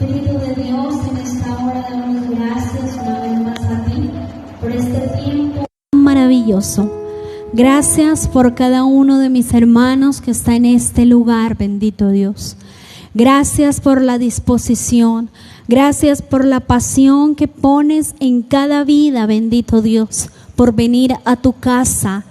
Espíritu de Dios, en esta hora damos gracias una vez más a ti por este tiempo maravilloso. Gracias por cada uno de mis hermanos que está en este lugar, bendito Dios. Gracias por la disposición. Gracias por la pasión que pones en cada vida, bendito Dios, por venir a tu casa,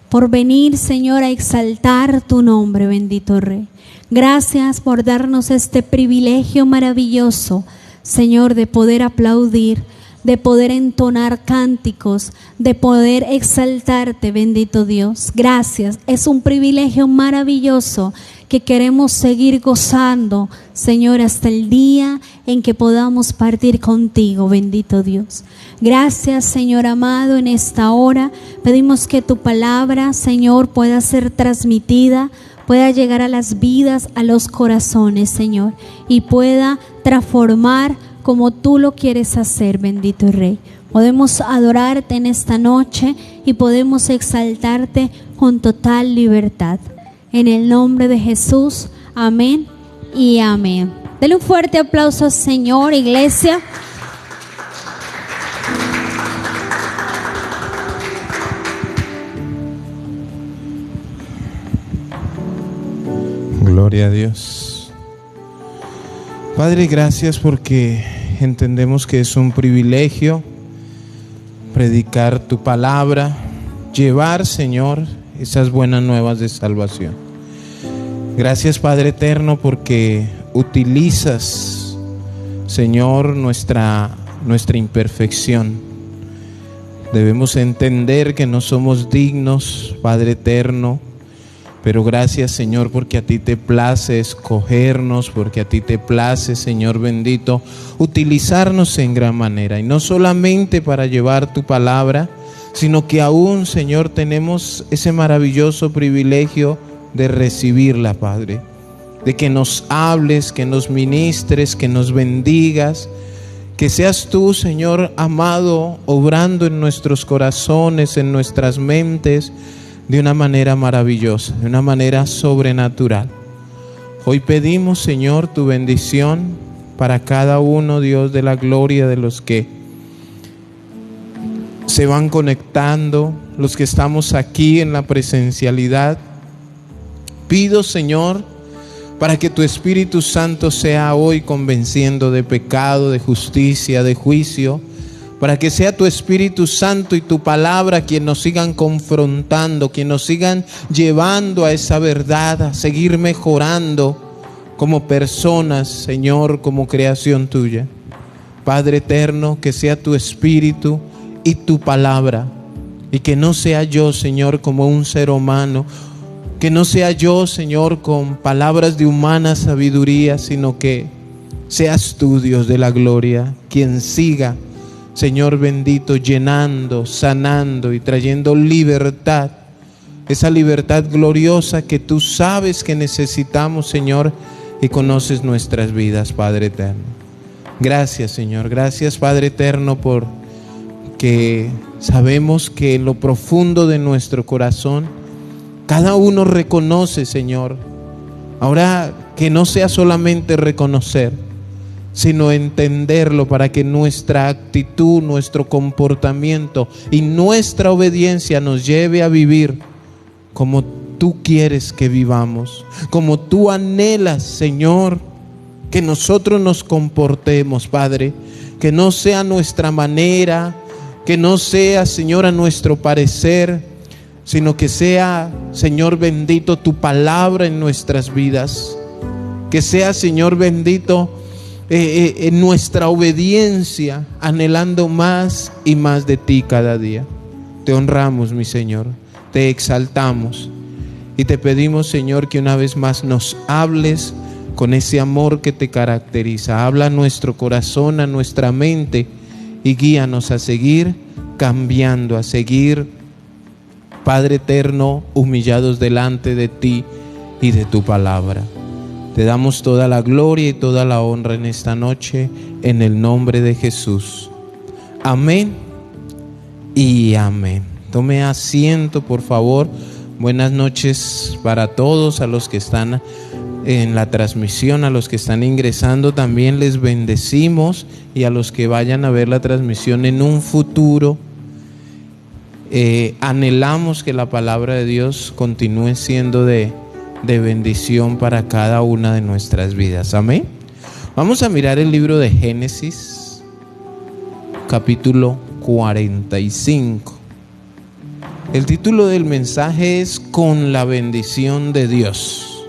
por venir, Señor, a exaltar tu nombre, bendito Rey. Gracias por darnos este privilegio maravilloso, Señor, de poder aplaudir, de poder entonar cánticos, de poder exaltarte, bendito Dios. Gracias, es un privilegio maravilloso que queremos seguir gozando, Señor, hasta el día en que podamos partir contigo, bendito Dios. Gracias, Señor amado, en esta hora pedimos que tu palabra, Señor, pueda ser transmitida, pueda llegar a las vidas, a los corazones, Señor, y pueda transformar como tú lo quieres hacer, bendito Rey. Podemos adorarte en esta noche y podemos exaltarte con total libertad. En el nombre de Jesús, amén y amén. Dale un fuerte aplauso al Señor, iglesia. Gloria a Dios. Padre, gracias porque entendemos que es un privilegio predicar tu palabra, llevar, Señor, esas buenas nuevas de salvación. Gracias, Padre eterno, porque utilizas, Señor, nuestra imperfección. Debemos entender que no somos dignos, Padre eterno, pero gracias, Señor, porque a ti te place escogernos, porque a ti te place, Señor bendito, utilizarnos en gran manera. Y no solamente para llevar tu palabra, sino que aún, Señor, tenemos ese maravilloso privilegio de recibirla, Padre. De que nos hables, que nos ministres, que nos bendigas. Que seas tú, Señor amado, obrando en nuestros corazones, en nuestras mentes, de una manera maravillosa, de una manera sobrenatural. Hoy pedimos, Señor, tu bendición para cada uno, Dios de la gloria, de los que se van conectando, los que estamos aquí en la presencialidad. Pido, Señor, para que tu Espíritu Santo sea hoy convenciendo de pecado, de justicia, de juicio, para que sea tu Espíritu Santo y tu palabra quien nos sigan confrontando, quien nos sigan llevando a esa verdad, a seguir mejorando como personas, Señor, como creación tuya. Padre eterno, que sea tu Espíritu y tu palabra, y que no sea yo, Señor, como un ser humano, que no sea yo, Señor, con palabras de humana sabiduría, sino que seas tú, Dios de la gloria, quien siga, Señor bendito, llenando, sanando y trayendo libertad, esa libertad gloriosa que tú sabes que necesitamos, Señor, y conoces nuestras vidas, Padre eterno. Gracias, Señor, gracias, Padre eterno, por que sabemos que en lo profundo de nuestro corazón cada uno reconoce, Señor. Ahora que no sea solamente reconocer, sino entenderlo, para que nuestra actitud, nuestro comportamiento y nuestra obediencia nos lleve a vivir como tú quieres que vivamos, como tú anhelas, Señor, que nosotros nos comportemos, Padre. Que no sea nuestra manera, que no sea, Señor, a nuestro parecer, sino que sea, Señor bendito, tu palabra en nuestras vidas. Que sea, Señor bendito, en nuestra obediencia, anhelando más y más de ti cada día. Te honramos, mi Señor, te exaltamos y te pedimos, Señor, que una vez más nos hables con ese amor que te caracteriza. Habla a nuestro corazón, a nuestra mente, y guíanos a seguir cambiando, a seguir, Padre eterno, humillados delante de ti y de tu palabra. Te damos toda la gloria y toda la honra en esta noche, en el nombre de Jesús. Amén y amén. Tome asiento, por favor. Buenas noches para todos, a los que están en la transmisión, a los que están ingresando también les bendecimos, y a los que vayan a ver la transmisión en un futuro. Anhelamos que la palabra de Dios continúe siendo de bendición para cada una de nuestras vidas. Amén. Vamos a mirar el libro de Génesis, capítulo 45. El título del mensaje es Con la bendición de Dios.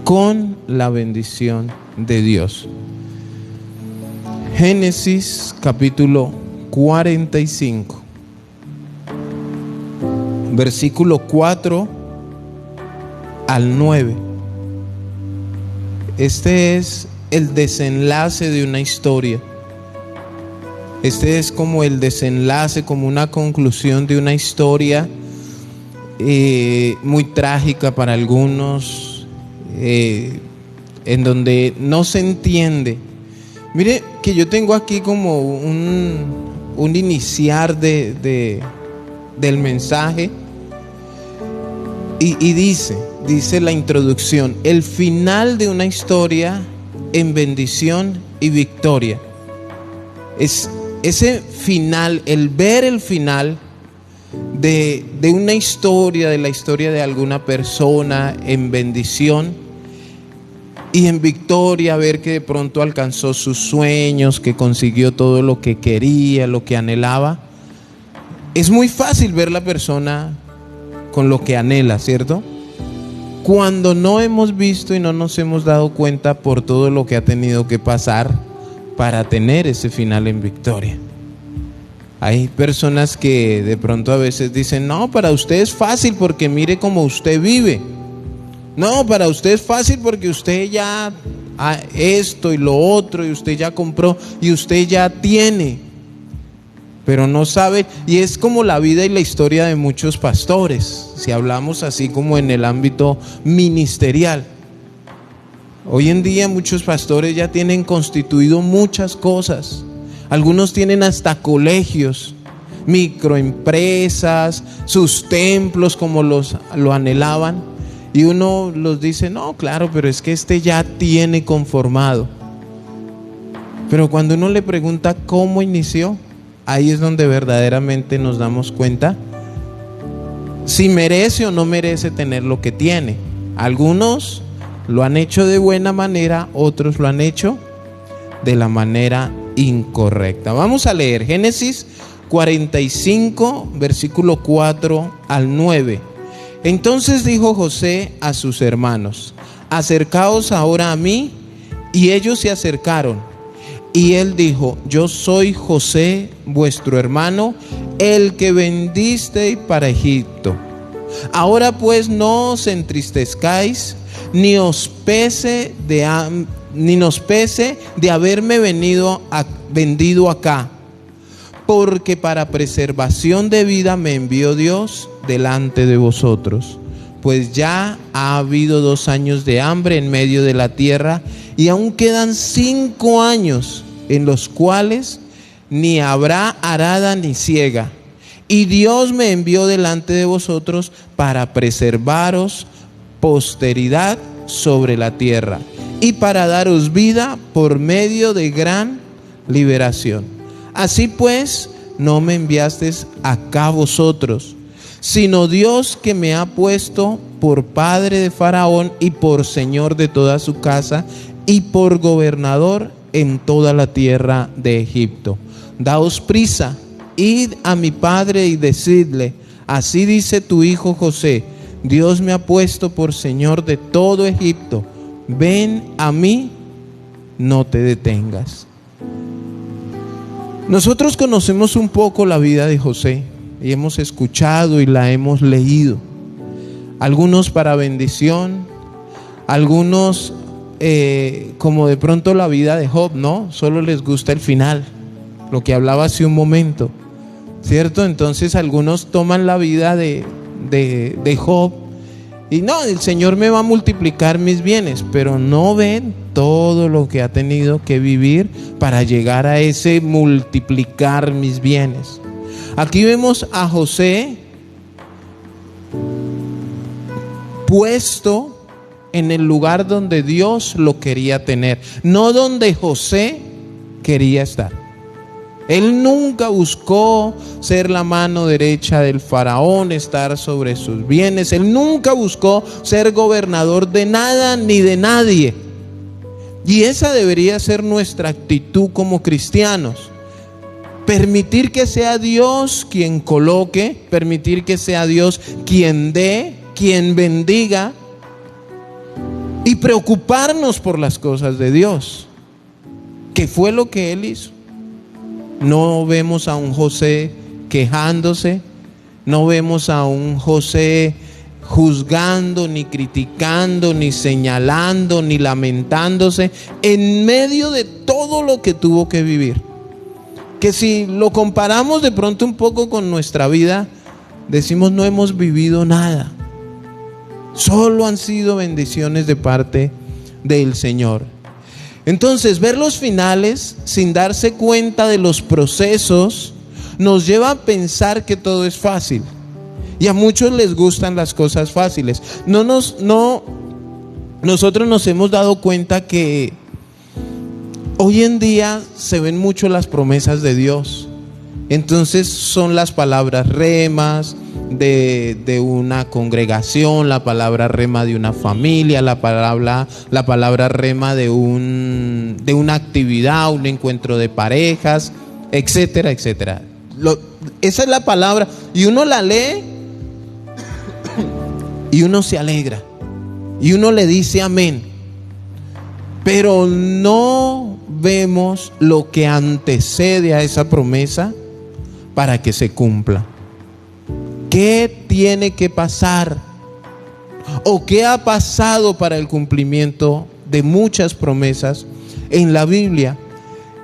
Con la bendición de Dios. Génesis capítulo 45, versículo 4 al 9. Este es el desenlace de una historia. Este es como el desenlace, como una conclusión de una historia muy trágica para algunos, en donde no se entiende. Mire que yo tengo aquí como un iniciar del mensaje, y dice la introducción: el final de una historia en bendición y victoria. Es ese final, el ver el final de una historia, de la historia de alguna persona en bendición y en victoria, ver que de pronto alcanzó sus sueños, que consiguió todo lo que quería, lo que anhelaba. Es muy fácil ver la persona con lo que anhela, ¿cierto? Cuando no hemos visto y no nos hemos dado cuenta por todo lo que ha tenido que pasar para tener ese final en victoria. Hay personas que de pronto a veces dicen: no, para usted es fácil porque mire cómo usted vive. No, para usted es fácil porque usted ya esto y lo otro, y usted ya compró y usted ya tiene. Pero no sabe, y es como la vida y la historia de muchos pastores, si hablamos así como en el ámbito ministerial. Hoy en día muchos pastores ya tienen constituido muchas cosas. Algunos tienen hasta colegios, microempresas, sus templos como lo anhelaban. Y uno los dice: no, claro, pero es que este ya tiene conformado. Pero cuando uno le pregunta cómo inició, ahí es donde verdaderamente nos damos cuenta si merece o no merece tener lo que tiene. Algunos lo han hecho de buena manera, otros lo han hecho de la manera incorrecta. Vamos a leer Génesis 45, versículo 4 al 9. Entonces dijo José a sus hermanos: acercaos ahora a mí. Y ellos se acercaron. Y él dijo: yo soy José, vuestro hermano, el que vendisteis para Egipto. Ahora pues no os entristezcáis, ni nos pese de haberme vendido acá, porque para preservación de vida me envió Dios delante de vosotros. Pues ya ha habido 2 años de hambre en medio de la tierra, y aún quedan 5 años en los cuales ni habrá arada ni siega. Y Dios me envió delante de vosotros para preservaros posteridad sobre la tierra, y para daros vida por medio de gran liberación. Así pues, no me enviasteis acá vosotros, sino Dios, que me ha puesto por padre de Faraón y por señor de toda su casa y por gobernador en toda la tierra de Egipto. Daos prisa, id a mi padre y decidle: así dice tu hijo José, Dios me ha puesto por señor de todo Egipto. Ven a mí, no te detengas. Nosotros conocemos un poco la vida de José y hemos escuchado y la hemos leído. Algunos para bendición, algunos como de pronto la vida de Job, ¿no? Solo les gusta el final, lo que hablaba hace un momento, ¿cierto? Entonces algunos toman la vida de Job y no, el Señor me va a multiplicar mis bienes, pero no ven todo lo que ha tenido que vivir para llegar a ese multiplicar mis bienes. Aquí vemos a José puesto en el lugar donde Dios lo quería tener, no donde José quería estar. Él nunca buscó ser la mano derecha del faraón, estar sobre sus bienes. Él nunca buscó ser gobernador de nada ni de nadie. Y esa debería ser nuestra actitud como cristianos. Permitir que sea Dios quien coloque, permitir que sea Dios quien dé, quien bendiga, y preocuparnos por las cosas de Dios, que fue lo que Él hizo. No vemos a un José quejándose, no vemos a un José juzgando, ni criticando, ni señalando, ni lamentándose en medio de todo lo que tuvo que vivir. Que si lo comparamos de pronto un poco con nuestra vida, decimos no hemos vivido nada. Solo han sido bendiciones de parte del Señor. Entonces, ver los finales sin darse cuenta de los procesos nos lleva a pensar que todo es fácil. Y a muchos les gustan las cosas fáciles. Nosotros nos hemos dado cuenta que hoy en día se ven mucho las promesas de Dios. Entonces son las palabras remas de una congregación, la palabra rema de una familia, la palabra rema de una actividad, un encuentro de parejas, etcétera, etcétera. Esa es la palabra, y uno la lee y uno se alegra y uno le dice amén, pero no vemos lo que antecede a esa promesa para que se cumpla. ¿Qué tiene que pasar? ¿O qué ha pasado para el cumplimiento de muchas promesas en la Biblia?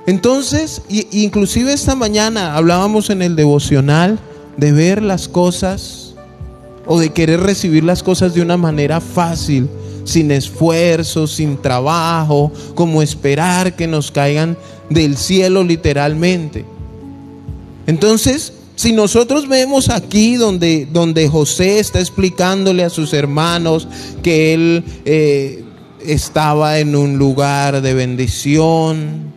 Entonces, inclusive esta mañana hablábamos en el devocional de ver las cosas o de querer recibir las cosas de una manera fácil, sin esfuerzo, sin trabajo, como esperar que nos caigan del cielo literalmente. Entonces, si nosotros vemos aquí donde José está explicándole a sus hermanos que él estaba en un lugar de bendición,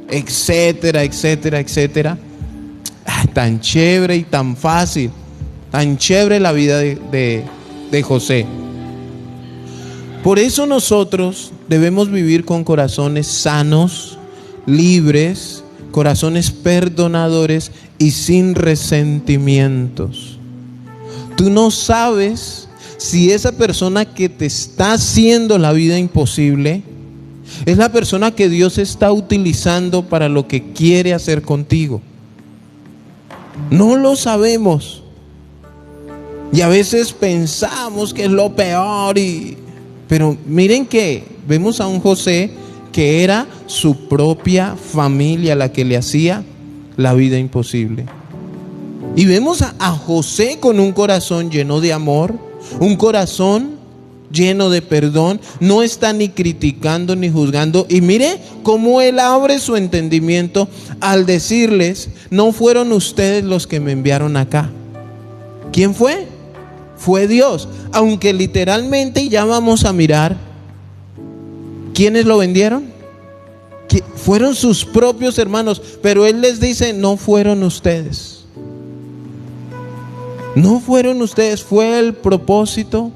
etcétera, etcétera, etcétera. Tan chévere y tan fácil, tan chévere la vida de José. Por eso nosotros debemos vivir con corazones sanos, libres, corazones perdonadores y sin resentimientos. Tú no sabes si esa persona que te está haciendo la vida imposible es la persona que Dios está utilizando para lo que quiere hacer contigo. No lo sabemos. Y a veces pensamos que es lo peor. Pero miren que vemos a un José que era su propia familia la que le hacía la vida imposible. Y vemos a José con un corazón lleno de amor, un corazón lleno de perdón, no está ni criticando ni juzgando. Y mire cómo él abre su entendimiento al decirles: no fueron ustedes los que me enviaron acá. ¿Quién fue? Fue Dios. Aunque literalmente, ya vamos a mirar, ¿quiénes lo vendieron? Fueron sus propios hermanos, pero él les dice: no fueron ustedes. No fueron ustedes, fue el propósito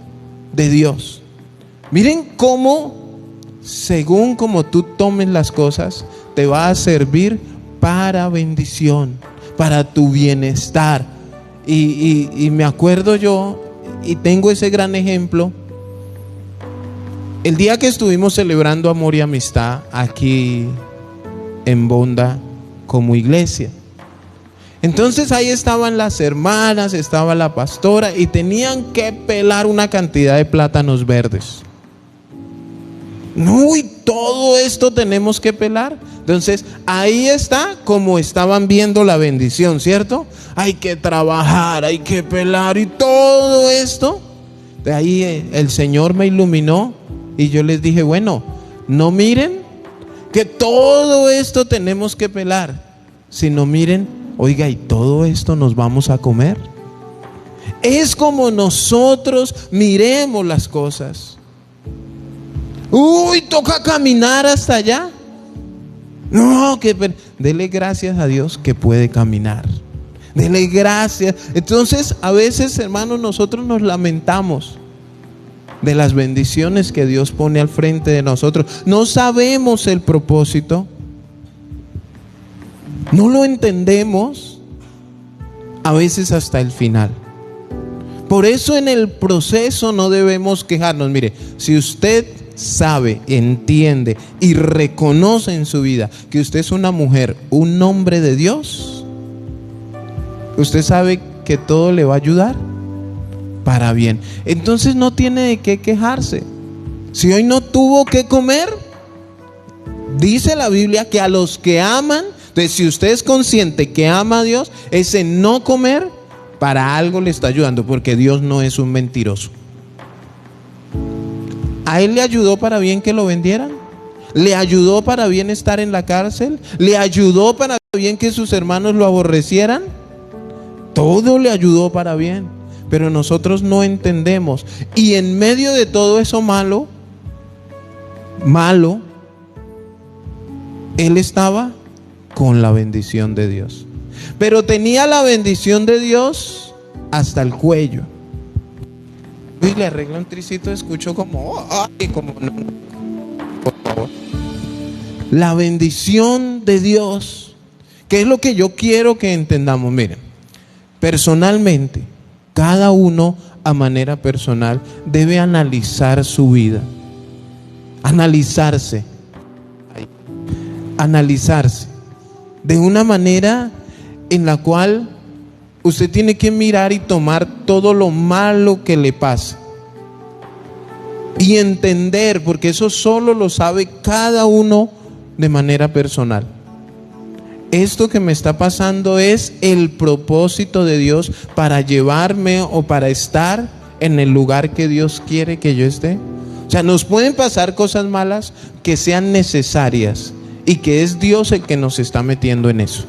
de Dios. Miren cómo, según como tú tomes las cosas, te va a servir para bendición, para tu bienestar. Y me acuerdo yo, y tengo ese gran ejemplo, el día que estuvimos celebrando amor y amistad aquí en Bonda como iglesia. Entonces ahí estaban las hermanas, estaba la pastora, y tenían que pelar una cantidad de plátanos verdes. No, y todo esto tenemos que pelar. Entonces ahí está como estaban viendo la bendición, ¿cierto? Hay que trabajar, hay que pelar y todo esto. De ahí el Señor me iluminó y yo les dije: bueno, no miren que todo esto tenemos que pelar, sino miren, oiga, y todo esto nos vamos a comer. Es como nosotros miremos las cosas. Uy, toca caminar hasta allá. No, dele gracias a Dios que puede caminar. Dele gracias. Entonces, a veces, hermanos, nosotros nos lamentamos de las bendiciones que Dios pone al frente de nosotros. No sabemos el propósito. No lo entendemos a veces hasta el final. Por eso en el proceso no debemos quejarnos. Mire, si usted sabe, entiende y reconoce en su vida que usted es una mujer, un hombre de Dios, usted sabe que todo le va a ayudar para bien. Entonces no tiene de qué quejarse. Si hoy no tuvo que comer, dice la Biblia que a los que aman, entonces si usted es consciente que ama a Dios, ese no comer para algo le está ayudando, porque Dios no es un mentiroso. ¿A él le ayudó para bien que lo vendieran? ¿Le ayudó para bien estar en la cárcel? ¿Le ayudó para bien que sus hermanos lo aborrecieran? Todo le ayudó para bien, pero nosotros no entendemos. Y en medio de todo eso malo, él estaba con la bendición de Dios. Pero tenía la bendición de Dios hasta el cuello. Y le arreglo un tricito, escucho como, no, por favor. La bendición de Dios, que es lo que yo quiero que entendamos. Miren, personalmente, cada uno a manera personal debe analizar su vida, analizarse de una manera en la cual usted tiene que mirar y tomar todo lo malo que le pasa y entender, porque eso solo lo sabe cada uno de manera personal. Esto que me está pasando es el propósito de Dios para llevarme o para estar en el lugar que Dios quiere que yo esté. O sea, nos pueden pasar cosas malas que sean necesarias y que es Dios el que nos está metiendo en eso.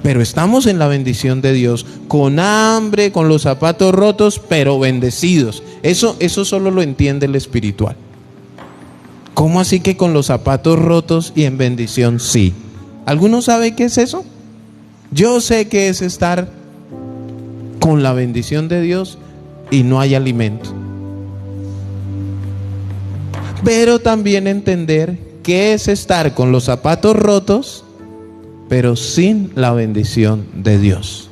Pero estamos en la bendición de Dios, con hambre, con los zapatos rotos, pero bendecidos. Eso solo lo entiende el espiritual. ¿Cómo así que con los zapatos rotos y en bendición? Sí. ¿Alguno sabe qué es eso? Yo sé que es estar con la bendición de Dios y no hay alimento. Pero también entender qué es estar con los zapatos rotos pero sin la bendición de Dios.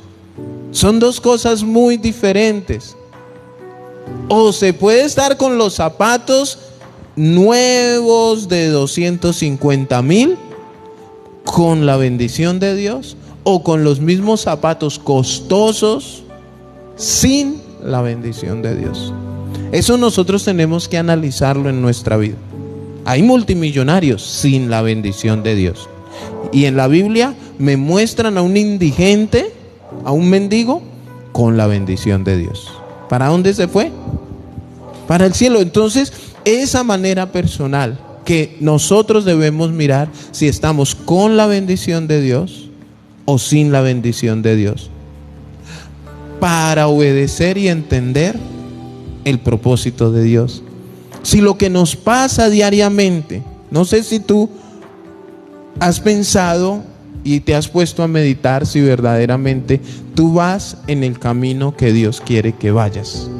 Son dos cosas muy diferentes. O se puede estar con los zapatos nuevos de 250,000 con la bendición de Dios, o con los mismos zapatos costosos sin la bendición de Dios. Eso nosotros tenemos que analizarlo en nuestra vida. Hay multimillonarios sin la bendición de Dios. Y en la Biblia me muestran a un indigente, a un mendigo, con la bendición de Dios. ¿Para dónde se fue? Para el cielo. Entonces, esa manera personal que nosotros debemos mirar si estamos con la bendición de Dios o sin la bendición de Dios, para obedecer y entender el propósito de Dios. Si lo que nos pasa diariamente, no sé si tú has pensado y te has puesto a meditar si verdaderamente tú vas en el camino que Dios quiere que vayas.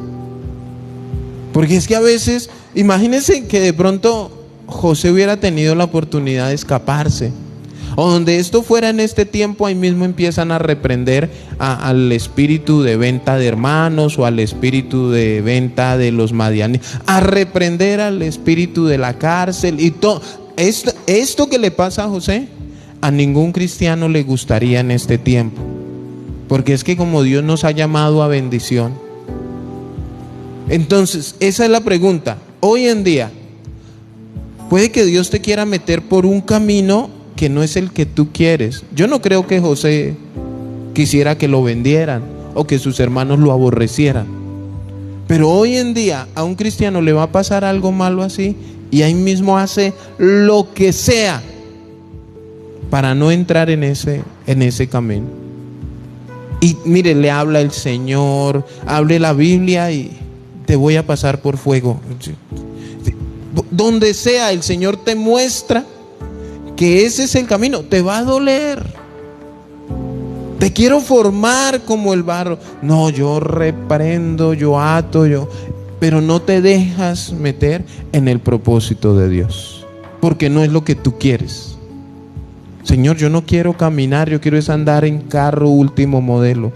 Porque es que a veces, imagínense que de pronto José hubiera tenido la oportunidad de escaparse, o donde esto fuera en este tiempo, ahí mismo empiezan a reprender al espíritu de venta de hermanos o al espíritu de venta de los madianí, a reprender al espíritu de la cárcel y todo. Esto que le pasa a José, a ningún cristiano le gustaría en este tiempo, porque es que como Dios nos ha llamado a bendición. Entonces, esa es la pregunta. Hoy en día, puede que Dios te quiera meter por un camino que no es el que tú quieres. Yo no creo que José quisiera que lo vendieran o que sus hermanos lo aborrecieran. Pero hoy en día a un cristiano le va a pasar algo malo así, y ahí mismo hace lo que sea para no entrar en ese camino. Y mire, le habla el Señor, hable la Biblia y te voy a pasar por fuego. donde sea el Señor te muestra que ese es el camino, te va a doler. Te quiero formar como el barro. No, yo reprendo, yo ato, pero no te dejas meter en el propósito de Dios, porque no es lo que tú quieres. Señor, yo no quiero caminar, yo quiero es andar en carro último modelo.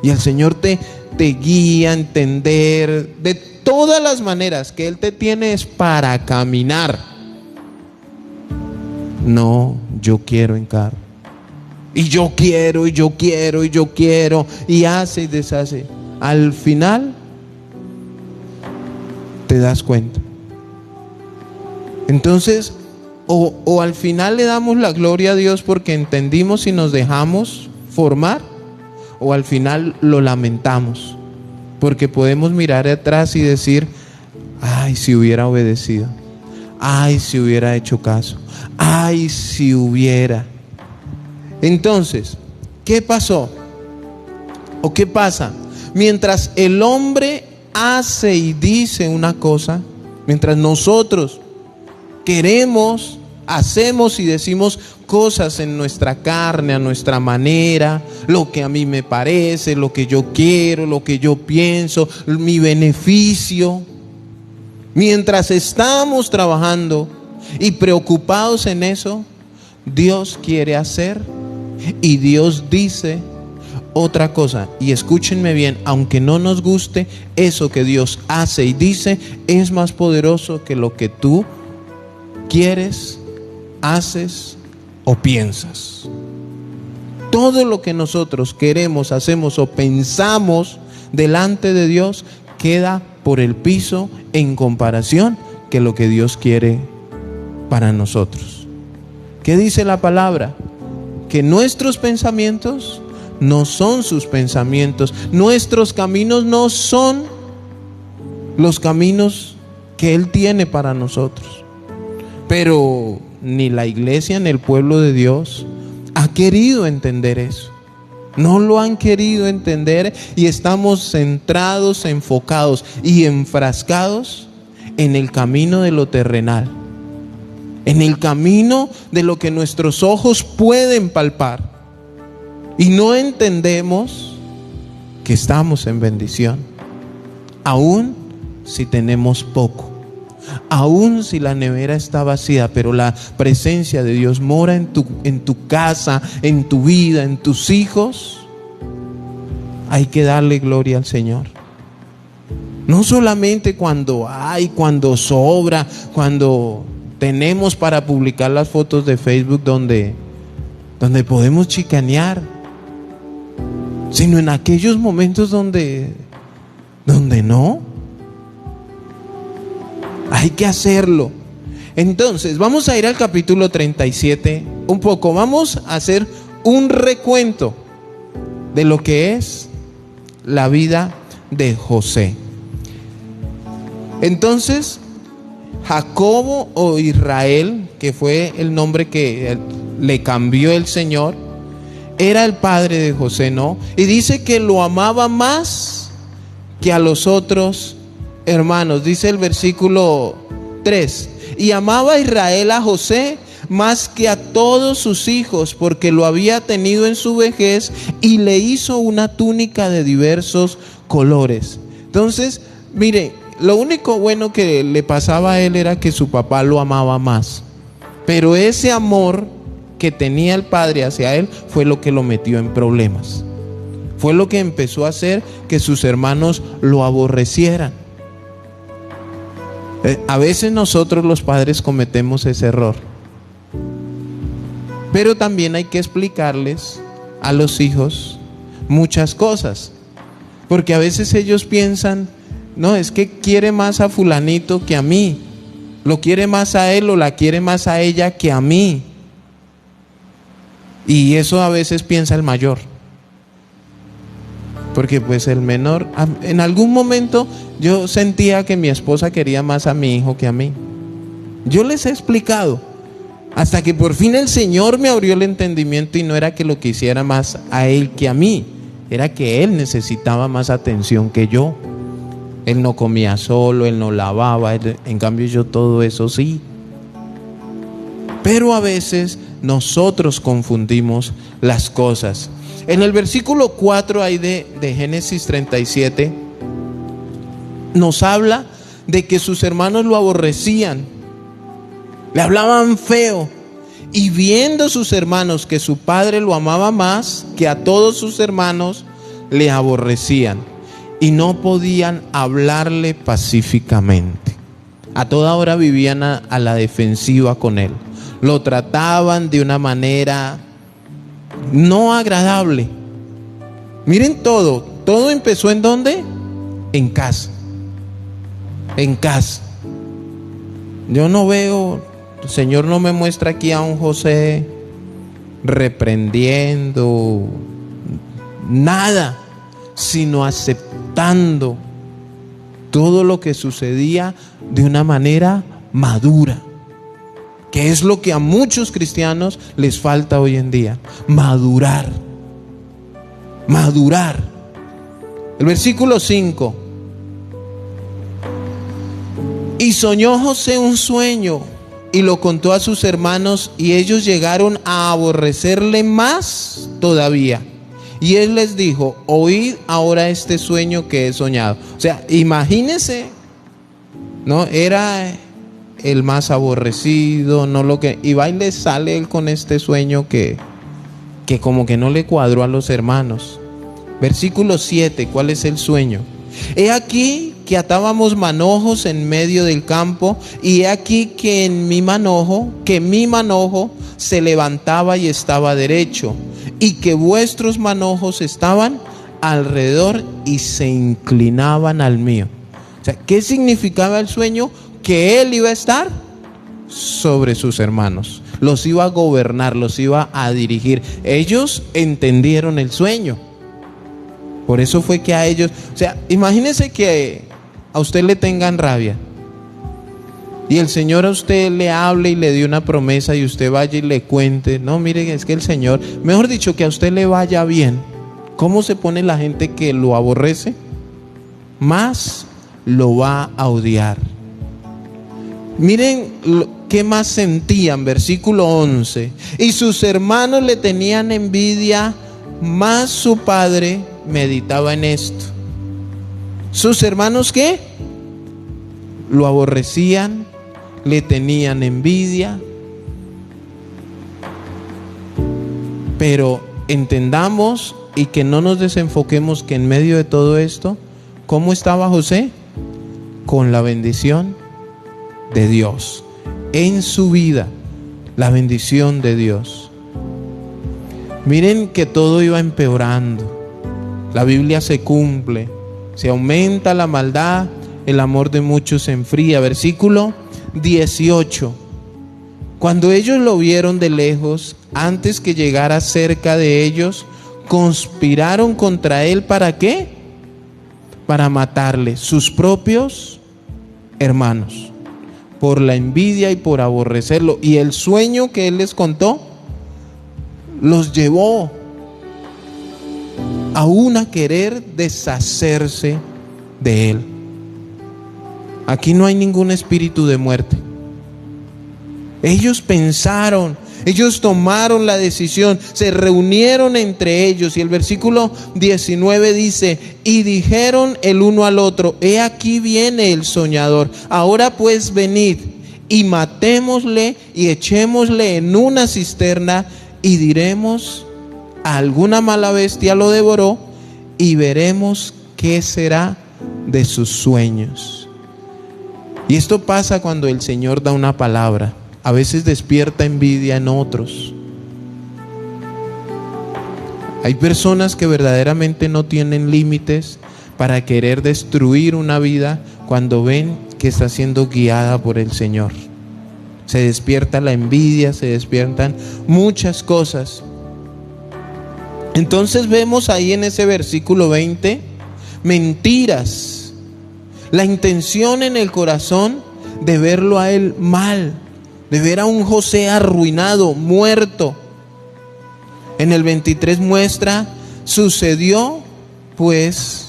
Y el Señor te guía a entender de todas las maneras que Él te tiene es para caminar. No, yo quiero en carro. Y yo quiero, y yo quiero, y yo quiero, y hace y deshace. Al final te das cuenta. Entonces, o al final le damos la gloria a Dios porque entendimos y nos dejamos formar, o al final lo lamentamos porque podemos mirar atrás y decir: ay, si hubiera obedecido, ay, si hubiera hecho caso, ay, si hubiera. Entonces, ¿qué pasó? ¿O qué pasa? Mientras el hombre hace y dice una cosa, mientras nosotros queremos, hacemos y decimos cosas en nuestra carne, a nuestra manera, lo que a mí me parece, lo que yo quiero, lo que yo pienso, mi beneficio, mientras estamos trabajando y preocupados en eso, Dios quiere hacer y Dios dice otra cosa. Y escúchenme bien, aunque no nos guste, eso que Dios hace y dice es más poderoso que lo que tú quieres, haces o piensas. Todo lo que nosotros queremos, hacemos o pensamos delante de Dios queda por el piso en comparación que lo que Dios quiere para nosotros. ¿Qué dice la palabra? Que nuestros pensamientos no son sus pensamientos, nuestros caminos no son los caminos que Él tiene para nosotros. Pero ni la iglesia ni el pueblo de Dios ha querido entender eso. No lo han querido entender y estamos centrados, enfocados y enfrascados en el camino de lo terrenal, en el camino de lo que nuestros ojos pueden palpar, y no entendemos que estamos en bendición, aún si tenemos poco, aún si la nevera está vacía, pero la presencia de Dios mora en tu casa, en tu vida, en tus hijos. Hay que darle gloria al Señor. No solamente cuando hay, cuando sobra, cuando tenemos para publicar las fotos de Facebook donde podemos chicanear, sino en aquellos momentos donde no. Hay que hacerlo. Entonces, vamos a ir al capítulo 37 un poco. Vamos a hacer un recuento de lo que es la vida de José. Entonces, Jacobo o Israel, que fue el nombre que le cambió el Señor, era el padre de José, ¿no? Y dice que lo amaba más que a los otros hermanos. Dice el versículo 3: y amaba a Israel a José más que a todos sus hijos, porque lo había tenido en su vejez y le hizo una túnica de diversos colores. Entonces, mire, lo único bueno que le pasaba a él era que su papá lo amaba más, pero ese amor que tenía el padre hacia él fue lo que lo metió en problemas, fue lo que empezó a hacer que sus hermanos lo aborrecieran. A veces nosotros los padres cometemos ese error, pero también hay que explicarles a los hijos muchas cosas, porque a veces ellos piensan: no, es que quiere más a fulanito que a mí, lo quiere más a él o la quiere más a ella que a mí. Y eso a veces piensa el mayor, porque pues el menor, en algún momento yo sentía que mi esposa quería más a mi hijo que a mí. Yo les he explicado, hasta que por fin el Señor me abrió el entendimiento, y no era que lo quisiera más a él que a mí, era que él necesitaba más atención que yo. Él no comía solo, él no lavaba, en cambio yo todo eso sí. Pero a veces nosotros confundimos las cosas. En el versículo 4 ahí de Génesis 37 nos habla de que sus hermanos lo aborrecían, le hablaban feo, y viendo sus hermanos que su padre lo amaba más que a todos sus hermanos, le aborrecían y no podían hablarle pacíficamente. A toda hora vivían a la defensiva con él. Lo trataban de una manera no agradable. Miren todo empezó ¿en dónde? En casa. En casa. Yo no veo, el Señor no me muestra aquí a un José reprendiendo nada, sino aceptando todo lo que sucedía de una manera madura, que es lo que a muchos cristianos les falta hoy en día: madurar. El versículo 5: y soñó José un sueño y lo contó a sus hermanos, y ellos llegaron a aborrecerle más todavía. Y él les dijo: oíd ahora este sueño que he soñado. O sea, imagínense, ¿no? Era el más aborrecido, no lo que, y va y le sale él con este sueño que como que no le cuadró a los hermanos. Versículo 7, ¿cuál es el sueño? He aquí que atábamos manojos en medio del campo, y he aquí que mi manojo se levantaba y estaba derecho, y que vuestros manojos estaban alrededor y se inclinaban al mío. O sea, ¿qué significaba el sueño? Que él iba a estar sobre sus hermanos, los iba a gobernar, los iba a dirigir. Ellos entendieron el sueño. Por eso fue que a ellos, o sea, imagínense que a usted le tengan rabia y el Señor a usted le hable y le dé una promesa, y usted vaya y le cuente: no, mire, es que el Señor, mejor dicho, que a usted le vaya bien. ¿Cómo se pone la gente que lo aborrece? Más lo va a odiar. Miren qué más sentían, versículo 11: y sus hermanos le tenían envidia, mas su padre meditaba en esto. ¿Sus hermanos qué? Lo aborrecían, le tenían envidia. Pero entendamos y que no nos desenfoquemos que en medio de todo esto, ¿cómo estaba José? Con la bendición de Dios en su vida, la bendición de Dios. Miren que todo iba empeorando. La Biblia se cumple, se aumenta la maldad, el amor de muchos se enfría. Versículo 18: cuando ellos lo vieron de lejos, antes que llegara cerca de ellos, conspiraron contra él. ¿Para qué? Para matarle, sus propios hermanos, por la envidia y por aborrecerlo. Y el sueño que él les contó los llevó aún a querer deshacerse de él. Aquí no hay ningún espíritu de muerte. Ellos pensaron, ellos tomaron la decisión, se reunieron entre ellos, y el versículo 19 dice: y dijeron el uno al otro: he aquí viene el soñador, ahora pues venid y matémosle y echémosle en una cisterna, y diremos: alguna mala bestia lo devoró, y veremos qué será de sus sueños. Y esto pasa cuando el Señor da una palabra. A veces despierta envidia en otros. Hay personas que verdaderamente no tienen límites para querer destruir una vida cuando ven que está siendo guiada por el Señor. Se despierta la envidia, se despiertan muchas cosas. Entonces vemos ahí en ese versículo 20 mentiras, la intención en el corazón de verlo a él mal, de ver a un José arruinado, muerto. En el 23 muestra: sucedió pues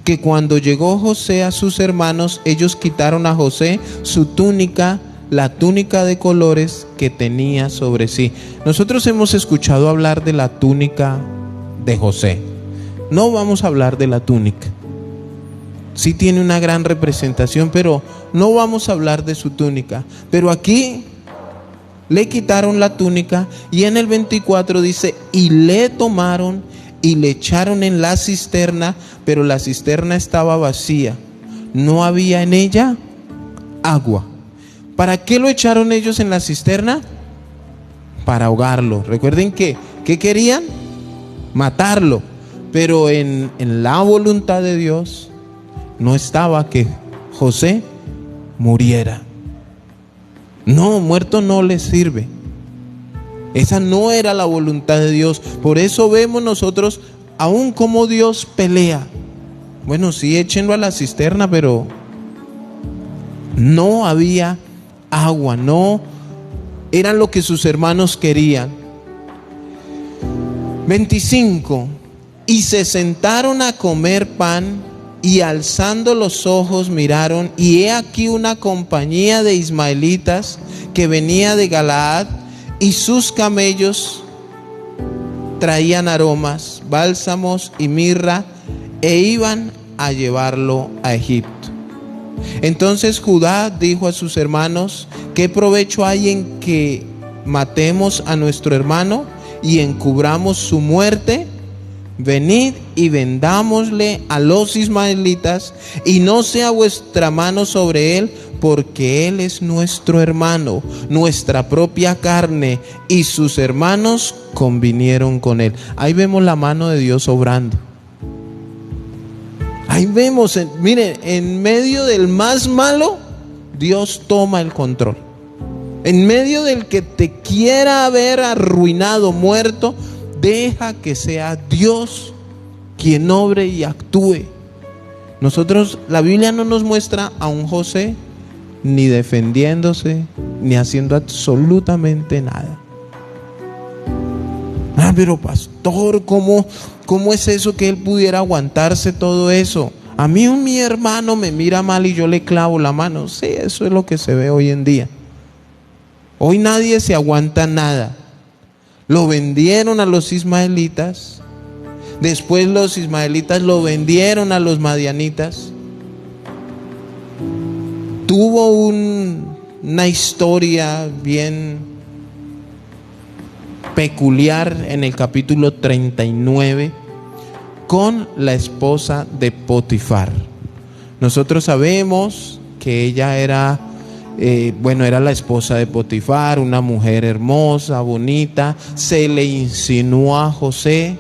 que cuando llegó José a sus hermanos, ellos quitaron a José su túnica, la túnica de colores que tenía sobre sí. Nosotros hemos escuchado hablar de la túnica de José. No vamos a hablar de la túnica. Sí tiene una gran representación, pero no vamos a hablar de su túnica. Pero aquí le quitaron la túnica y en el 24 dice, y le tomaron y le echaron en la cisterna, pero la cisterna estaba vacía, no había en ella agua. ¿Para qué lo echaron ellos en la cisterna? Para ahogarlo. Recuerden que, ¿qué querían? Matarlo. Pero en la voluntad de Dios no estaba que José muriera. No, muerto no le sirve. Esa no era la voluntad de Dios. Por eso vemos nosotros aún como Dios pelea. Bueno, sí, échenlo a la cisterna, pero no había agua, no era lo que sus hermanos querían. 25. Y se sentaron a comer pan, y alzando los ojos miraron, y he aquí una compañía de ismaelitas que venía de Galaad, y sus camellos traían aromas, bálsamos y mirra, e iban a llevarlo a Egipto. Entonces Judá dijo a sus hermanos: ¿qué provecho hay en que matemos a nuestro hermano y encubramos su muerte? Venid y vendámosle a los ismaelitas, y no sea vuestra mano sobre él, porque él es nuestro hermano, nuestra propia carne, y sus hermanos convinieron con él. Ahí vemos la mano de Dios obrando. Ahí vemos, miren, en medio del más malo, Dios toma el control. En medio del que te quiera haber arruinado, muerto, deja que sea Dios quien obre y actúe. Nosotros, la Biblia no nos muestra a un José ni defendiéndose, ni haciendo absolutamente nada. Pero pastor, ¿cómo es eso que él pudiera aguantarse todo eso? A mí mi hermano me mira mal y yo le clavo la mano. Sí, eso es lo que se ve hoy en día. Hoy nadie se aguanta nada. Lo vendieron a los ismaelitas. Después los ismaelitas lo vendieron a los madianitas. Tuvo una historia bien peculiar en el capítulo 39 con la esposa de Potifar. Nosotros sabemos que ella era era la esposa de Potifar, una mujer hermosa, bonita. Se le insinuó a José,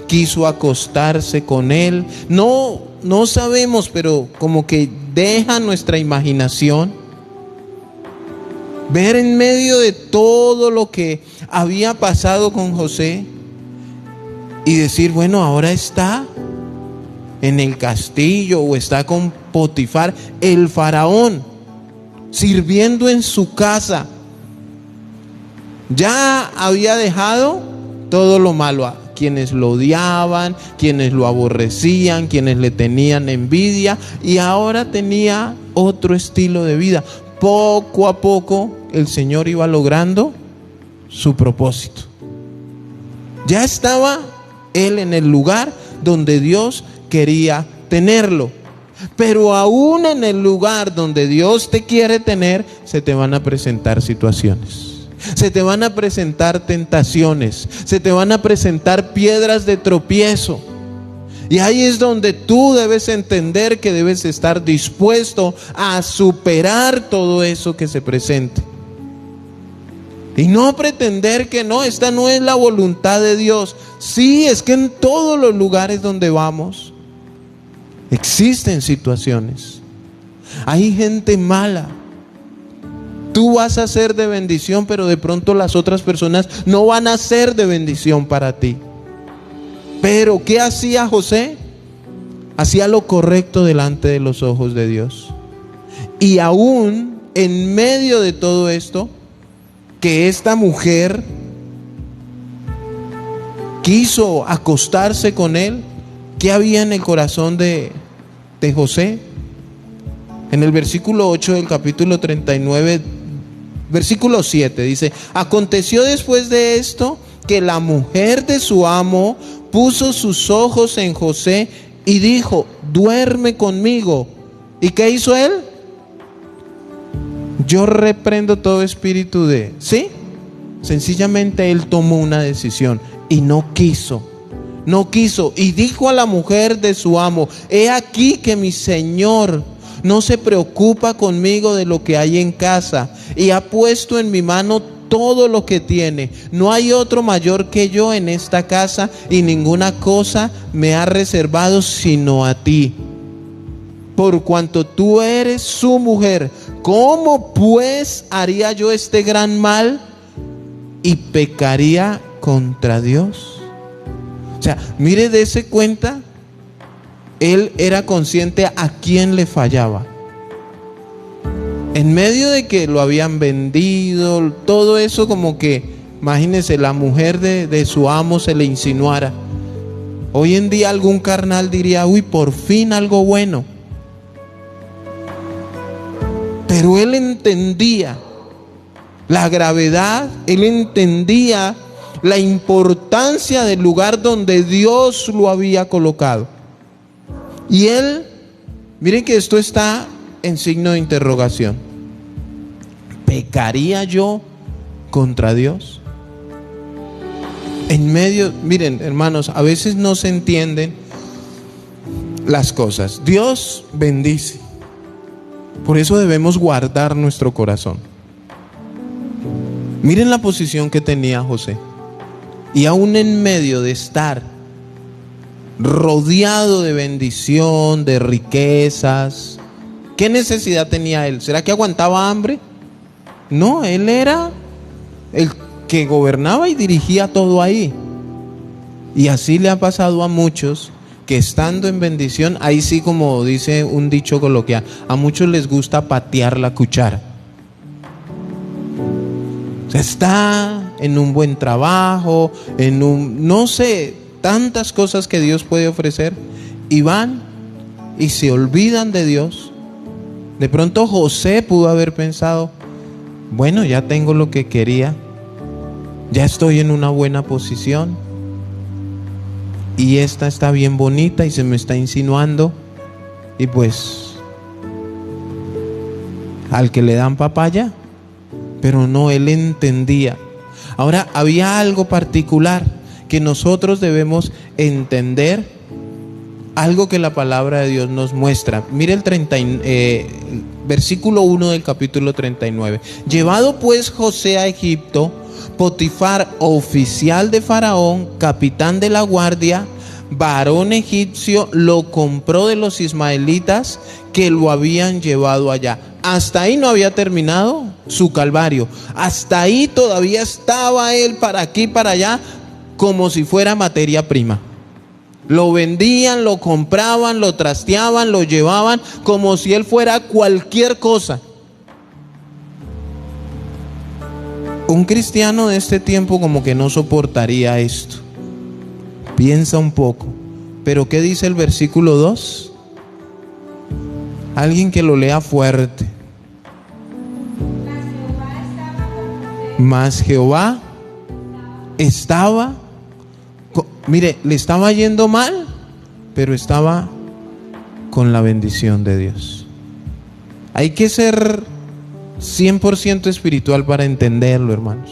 quiso acostarse con él. No sabemos, pero como que deja nuestra imaginación ver en medio de todo lo que había pasado con José y decir, bueno, ahora está en el castillo o está con Potifar, el faraón, sirviendo en su casa. Ya había dejado todo lo malo, a quienes lo odiaban, quienes lo aborrecían, quienes le tenían envidia, y ahora tenía otro estilo de vida. Poco a poco el Señor iba logrando su propósito. Ya estaba él en el lugar donde Dios quería tenerlo. Pero aún en el lugar donde Dios te quiere tener, se te van a presentar situaciones, se te van a presentar tentaciones, se te van a presentar piedras de tropiezo. Y ahí es donde tú debes entender que debes estar dispuesto a superar todo eso que se presente. Y no pretender que no, esta no es la voluntad de Dios. Sí, es que en todos los lugares donde vamos existen situaciones. Hay gente mala. Tú vas a ser de bendición, pero de pronto las otras personas no van a ser de bendición para ti. Pero ¿qué hacía José? Hacía lo correcto delante de los ojos de Dios. Y aún en medio de todo esto, que esta mujer quiso acostarse con él, ¿qué había en el corazón de de José. En el versículo 8 del capítulo 39, versículo 7 dice: aconteció después de esto que la mujer de su amo puso sus ojos en José y dijo: duerme conmigo. ¿Y qué hizo él? Yo reprendo todo espíritu de... ¿Sí? Sencillamente él tomó una decisión y no quiso. Y dijo a la mujer de su amo: he aquí que mi señor no se preocupa conmigo de lo que hay en casa, y ha puesto en mi mano todo lo que tiene. No hay otro mayor que yo en esta casa, y ninguna cosa me ha reservado sino a ti, por cuanto tú eres su mujer. ¿Cómo pues haría yo este gran mal y pecaría contra Dios? O sea, mire, dése cuenta, él era consciente a quién le fallaba. En medio de que lo habían vendido, todo eso, como que, imagínense, la mujer de su amo se le insinuara. Hoy en día algún carnal diría: uy, por fin algo bueno. Pero él entendía la gravedad, él entendía la importancia del lugar donde Dios lo había colocado. Y él, miren que esto está en signo de interrogación. ¿Pecaría yo contra Dios? En medio, miren, hermanos, a veces no se entienden las cosas. Dios bendice. Por eso debemos guardar nuestro corazón. Miren la posición que tenía José. Y aún en medio de estar rodeado de bendición, de riquezas, ¿qué necesidad tenía él? ¿Será que aguantaba hambre? No, él era el que gobernaba y dirigía todo ahí. Y así le ha pasado a muchos, que estando en bendición, ahí sí, como dice un dicho coloquial, a muchos les gusta patear la cuchara. O sea, está en un buen trabajo, no sé, tantas cosas que Dios puede ofrecer, y van y se olvidan de Dios. De pronto José pudo haber pensado: bueno, ya tengo lo que quería, ya estoy en una buena posición, y esta está bien bonita y se me está insinuando, y pues al que le dan papaya. Pero no, él entendía. Ahora, había algo particular que nosotros debemos entender, algo que la palabra de Dios nos muestra. Mire el versículo 1 del capítulo 39. Llevado pues José a Egipto, Potifar, oficial de Faraón, capitán de la guardia, varón egipcio, lo compró de los ismaelitas que lo habían llevado allá. Hasta ahí no había terminado su calvario. Hasta ahí todavía estaba él para aquí, para allá, como si fuera materia prima. Lo vendían, lo compraban, lo trasteaban, lo llevaban como si él fuera cualquier cosa. Un cristiano de este tiempo como que no soportaría esto. Piensa un poco. Pero ¿qué dice el versículo 2? Alguien que lo lea fuerte. Mas Jehová estaba, mire, le estaba yendo mal, pero estaba con la bendición de Dios. Hay que ser 100% espiritual para entenderlo, hermanos.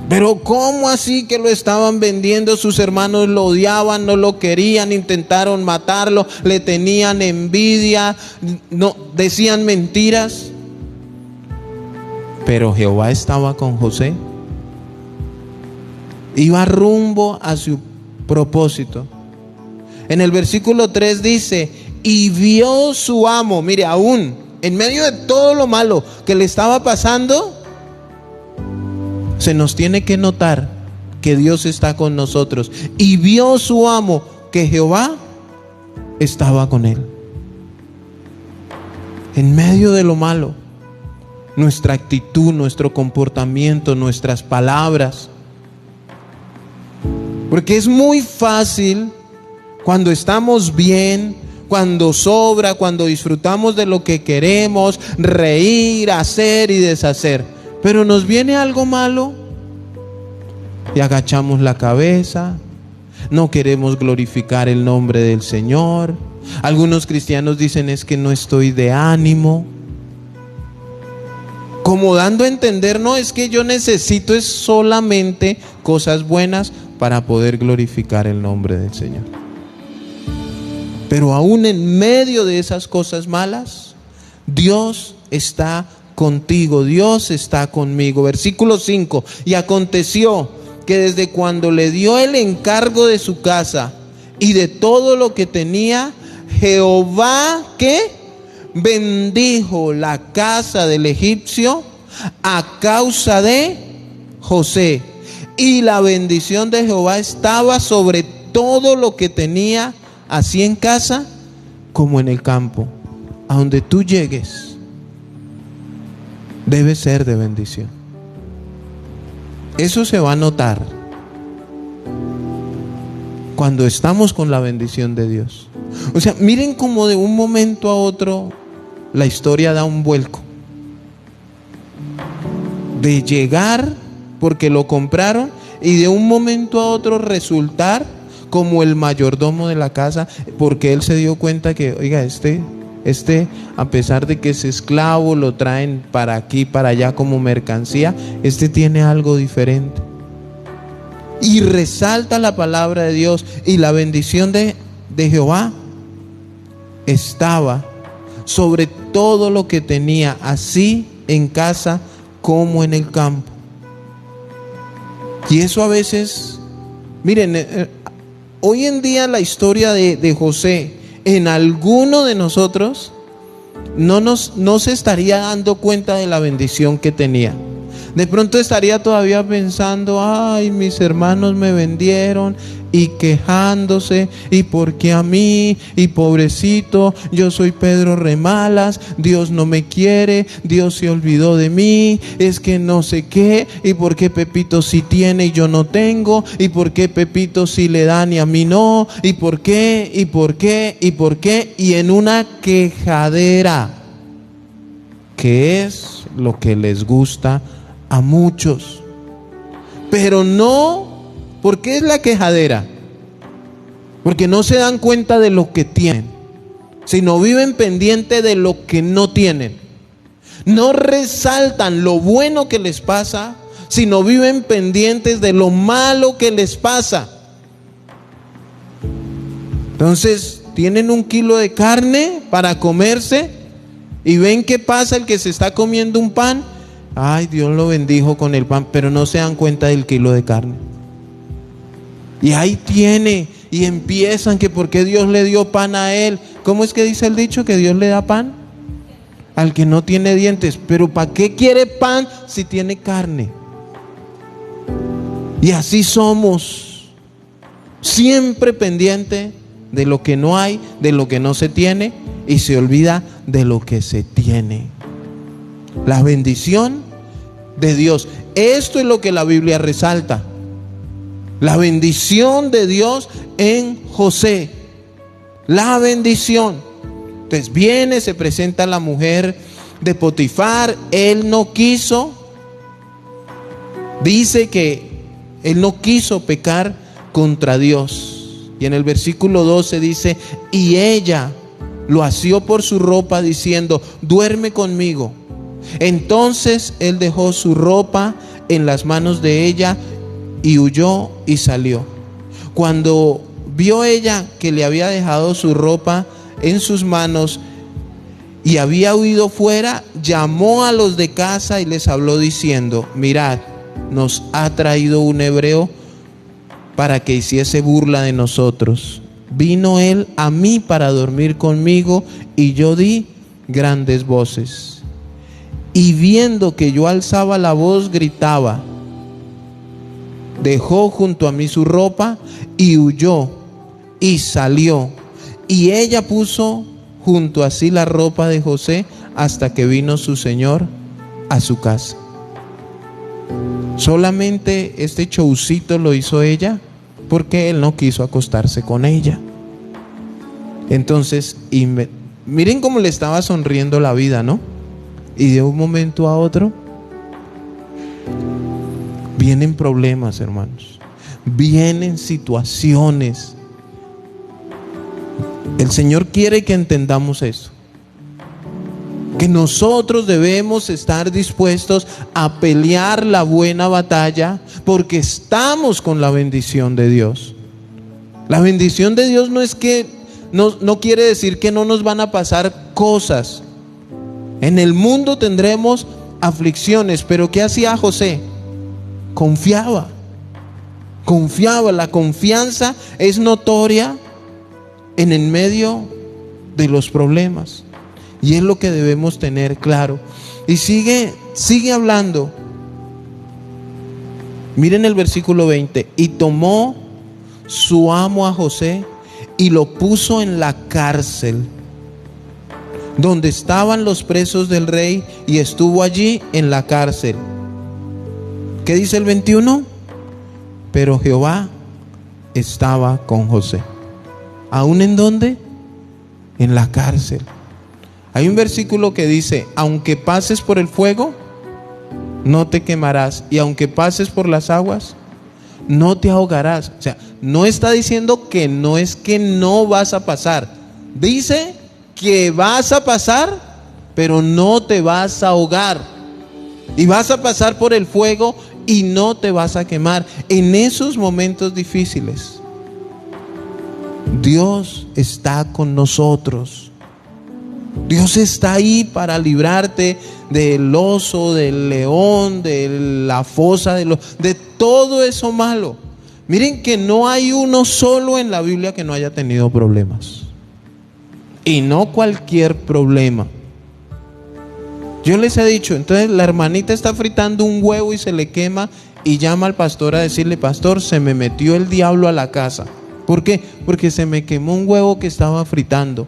Pero ¿cómo así que lo estaban vendiendo? Sus hermanos lo odiaban, no lo querían, intentaron matarlo, le tenían envidia, no, decían mentiras. Pero Jehová estaba con José. Iba rumbo a su propósito. En el versículo 3 dice: y vio su amo, mire, aún en medio de todo lo malo que le estaba pasando, se nos tiene que notar que Dios está con nosotros. Y vio su amo que Jehová estaba con él. En medio de lo malo, nuestra actitud, nuestro comportamiento, nuestras palabras. Porque es muy fácil cuando estamos bien, cuando sobra, cuando disfrutamos de lo que queremos, reír, hacer y deshacer. Pero nos viene algo malo y agachamos la cabeza, no queremos glorificar el nombre del Señor. Algunos cristianos dicen: es que no estoy de ánimo. Como dando a entender: no, es que yo necesito es solamente cosas buenas para poder glorificar el nombre del Señor. Pero aún en medio de esas cosas malas, Dios está contigo, Dios está conmigo. Versículo 5: y aconteció que desde cuando le dio el encargo de su casa y de todo lo que tenía, Jehová, ¿qué? Bendijo la casa del egipcio a causa de José. Y la bendición de Jehová estaba sobre todo lo que tenía, así en casa como en el campo. A donde tú llegues, debe ser de bendición. Eso se va a notar cuando estamos con la bendición de Dios. O sea, miren cómo de un momento a otro la historia da un vuelco. De llegar porque lo compraron y de un momento a otro resultar como el mayordomo de la casa, porque él se dio cuenta que, oiga, este a pesar de que es esclavo, lo traen para aquí, para allá como mercancía, tiene algo diferente. Y resalta la palabra de Dios, y la bendición de Jehová estaba sobre todo lo que tenía, así en casa como en el campo. Y eso a veces, miren, hoy en día la historia de José, en alguno de nosotros no se estaría dando cuenta de la bendición que tenía. De pronto estaría todavía pensando: ay, mis hermanos me vendieron, y quejándose, y por qué a mí, y pobrecito, yo soy Pedro Remalas, Dios no me quiere, Dios se olvidó de mí, es que no sé qué, y por qué Pepito sí tiene y yo no tengo, y por qué Pepito sí le dan y a mí no, y por qué, y por qué, y por qué, y en una quejadera, que es lo que les gusta a muchos. Pero no, ¿por qué es la quejadera? Porque no se dan cuenta de lo que tienen, sino viven pendiente de lo que no tienen. No resaltan lo bueno que les pasa, sino viven pendientes de lo malo que les pasa. Entonces, tienen 1 kilo de carne para comerse y ven qué pasa el que se está comiendo un pan. Ay, Dios lo bendijo con el pan, pero no se dan cuenta del kilo de carne. Y ahí tiene, y empiezan que por qué Dios le dio pan a él. ¿Cómo es que dice el dicho? Que Dios le da pan al que no tiene dientes. Pero ¿para qué quiere pan si tiene carne? Y así somos, siempre pendiente de lo que no hay, de lo que no se tiene, y se olvida de lo que se tiene. La bendición de Dios. Esto es lo que la Biblia resalta. La bendición de Dios en José. La bendición. Entonces viene, se presenta la mujer de Potifar. Él no quiso. Dice que él no quiso pecar contra Dios. Y en el versículo 12 dice: y ella lo asió por su ropa diciendo: duerme conmigo. Entonces él dejó su ropa en las manos de ella y huyó y salió. Cuando vio ella que le había dejado su ropa en sus manos y había huido fuera, llamó a los de casa y les habló diciendo: mirad, nos ha traído un hebreo para que hiciese burla de nosotros. Vino él a mí para dormir conmigo y yo di grandes voces. Y viendo que yo alzaba la voz, gritaba. Dejó junto a mí su ropa y huyó y salió. Y ella puso junto a sí la ropa de José hasta que vino su señor a su casa. Solamente este showcito lo hizo ella porque él no quiso acostarse con ella. Entonces, miren cómo le estaba sonriendo la vida, ¿no? Y de un momento a otro vienen problemas, hermanos. Vienen situaciones. El Señor quiere que entendamos eso. Que nosotros debemos estar dispuestos a pelear la buena batalla porque estamos con la bendición de Dios. La bendición de Dios no quiere decir que no nos van a pasar cosas. En el mundo tendremos aflicciones, pero ¿qué hacía José? Confiaba. La confianza es notoria en el medio de los problemas. Y es lo que debemos tener claro. Y sigue hablando. Miren el versículo 20. Y tomó su amo a José y lo puso en la cárcel, donde estaban los presos del rey, y estuvo allí en la cárcel. ¿Qué dice el 21? Pero Jehová estaba con José. ¿Aún en dónde? En la cárcel. Hay un versículo que dice: aunque pases por el fuego, no te quemarás, y aunque pases por las aguas, no te ahogarás. O sea, no está diciendo que no es que no vas a pasar. Dice que vas a pasar, pero no te vas a ahogar. Y vas a pasar por el fuego y no te vas a quemar. En esos momentos difíciles, Dios está con nosotros. Dios está ahí para librarte del oso, del león, de la fosa, de todo eso malo. Miren que no hay uno solo en la Biblia que no haya tenido problemas. Y no cualquier problema. Yo les he dicho, entonces la hermanita está fritando un huevo y se le quema, y llama al pastor a decirle: pastor, se me metió el diablo a la casa. ¿Por qué? Porque se me quemó un huevo que estaba fritando.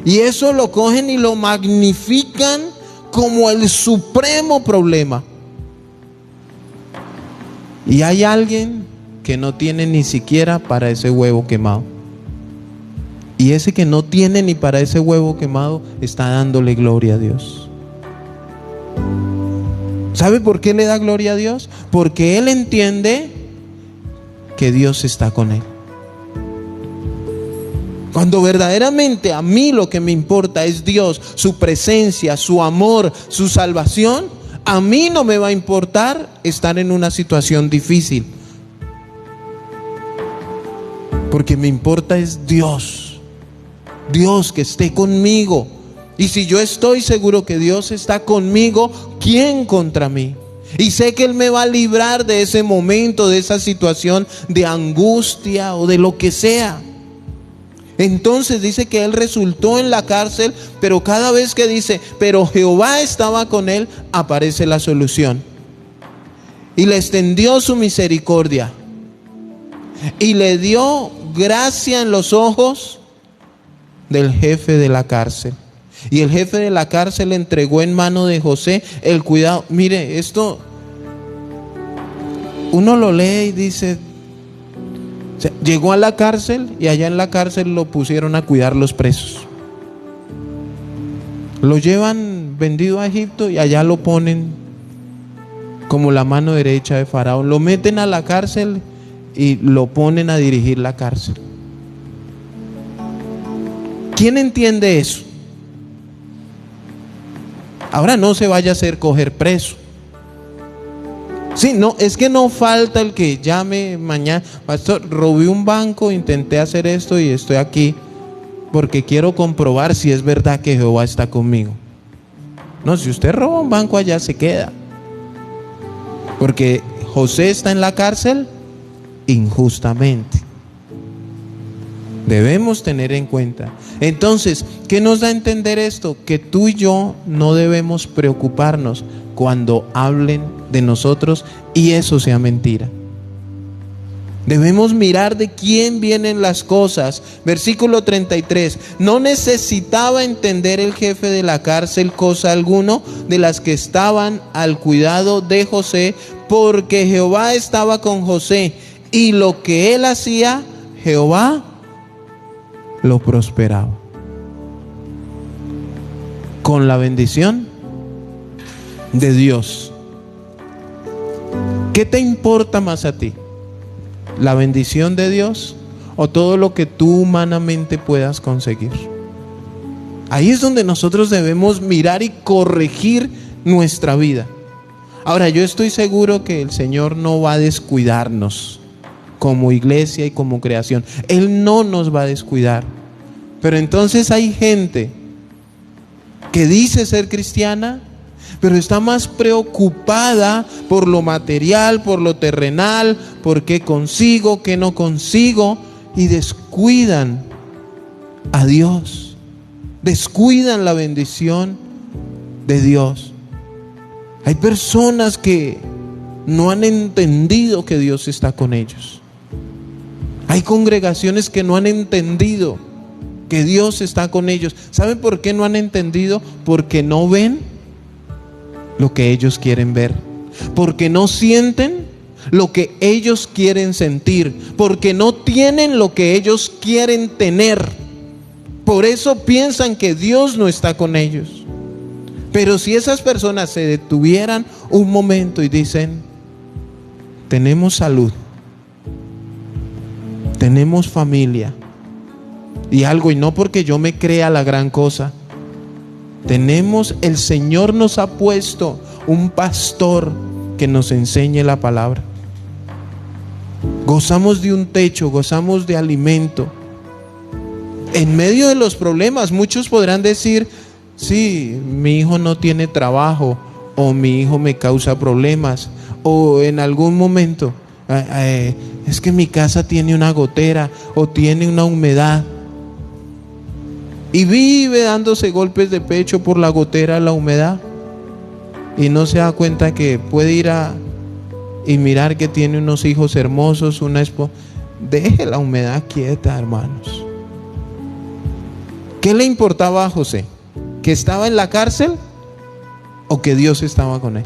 Y eso lo cogen y lo magnifican como el supremo problema. Y hay alguien que no tiene ni siquiera para ese huevo quemado. Y ese que no tiene ni para ese huevo quemado está dándole gloria a Dios. ¿Sabe por qué le da gloria a Dios? Porque él entiende que Dios está con él. Cuando verdaderamente a mí lo que me importa es Dios, su presencia, su amor, su salvación, a mí no me va a importar estar en una situación difícil. Porque me importa es Dios. Dios que esté conmigo. Y si yo estoy seguro que Dios está conmigo, ¿quién contra mí? Y sé que Él me va a librar de ese momento, de esa situación de angustia o de lo que sea. Entonces dice que él resultó en la cárcel, pero cada vez que dice pero Jehová estaba con él, aparece la solución. Y le extendió su misericordia y le dio gracia en los ojos del jefe de la cárcel. Y el jefe de la cárcel le entregó en mano de José el cuidado. Mire, esto uno lo lee y dice, llegó a la cárcel y allá en la cárcel lo pusieron a cuidar los presos. Lo llevan vendido a Egipto y allá lo ponen como la mano derecha de Faraón. Lo meten a la cárcel y lo ponen a dirigir la cárcel. ¿Quién entiende eso? Ahora no se vaya a hacer coger preso. Sí, no, es que no falta el que llame mañana: pastor, robé un banco, intenté hacer esto y estoy aquí porque quiero comprobar si es verdad que Jehová está conmigo. No, si usted roba un banco allá se queda. Porque José está en la cárcel injustamente. Debemos tener en cuenta. Entonces, ¿qué nos da a entender esto? Que tú y yo no debemos preocuparnos cuando hablen de nosotros y eso sea mentira. Debemos mirar de quién vienen las cosas. Versículo 33. No necesitaba entender el jefe de la cárcel cosa alguno de las que estaban al cuidado de José, porque Jehová estaba con José, y lo que él hacía, Jehová lo prosperaba. Con la bendición de Dios. ¿Qué te importa más a ti? ¿La bendición de Dios o todo lo que tú humanamente puedas conseguir? Ahí es donde nosotros debemos mirar y corregir nuestra vida. Ahora, yo estoy seguro que el Señor no va a descuidarnos como iglesia y como creación. Él no nos va a descuidar. Pero entonces hay gente que dice ser cristiana, pero está más preocupada por lo material, por lo terrenal, por qué consigo, qué no consigo, y descuidan a Dios, descuidan la bendición de Dios. Hay personas que no han entendido que Dios está con ellos. Hay congregaciones que no han entendido que Dios está con ellos. ¿Saben por qué no han entendido? Porque no ven lo que ellos quieren ver, porque no sienten lo que ellos quieren sentir, porque no tienen lo que ellos quieren tener. Por eso piensan que Dios no está con ellos. Pero si esas personas se detuvieran un momento y dicen: tenemos salud, tenemos familia y algo, y no porque yo me crea la gran cosa, tenemos, el Señor nos ha puesto un pastor que nos enseñe la palabra. Gozamos de un techo, gozamos de alimento. En medio de los problemas, muchos podrán decir: sí, mi hijo no tiene trabajo, o mi hijo me causa problemas, o en algún momento es que mi casa tiene una gotera o tiene una humedad. Y vive dándose golpes de pecho por la gotera, la humedad, y no se da cuenta que puede ir y mirar que tiene unos hijos hermosos, una esposa. Deje la humedad quieta, hermanos. ¿Qué le importaba a José? ¿Que estaba en la cárcel o que Dios estaba con él?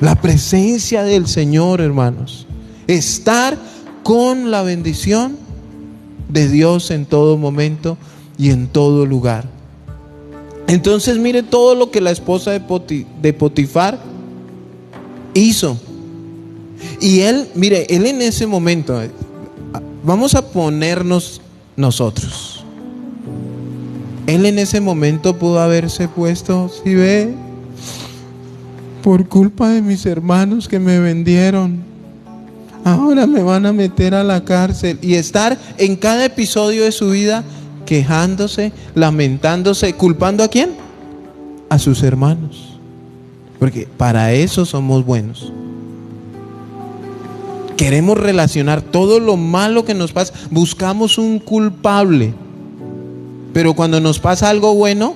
La presencia del Señor, hermanos. Estar con la bendición de Dios en todo momento y en todo lugar. Entonces mire todo lo que la esposa de Potifar hizo. Y él, mire, él en ese momento, vamos a ponernos nosotros. Él en ese momento pudo haberse puesto: si ve, por culpa de mis hermanos que me vendieron, ahora me van a meter a la cárcel. Y estar en cada episodio de su vida quejándose, lamentándose, culpando ¿a quién? A sus hermanos. Porque para eso somos buenos. Queremos relacionar todo lo malo que nos pasa, buscamos un culpable. Pero cuando nos pasa algo bueno,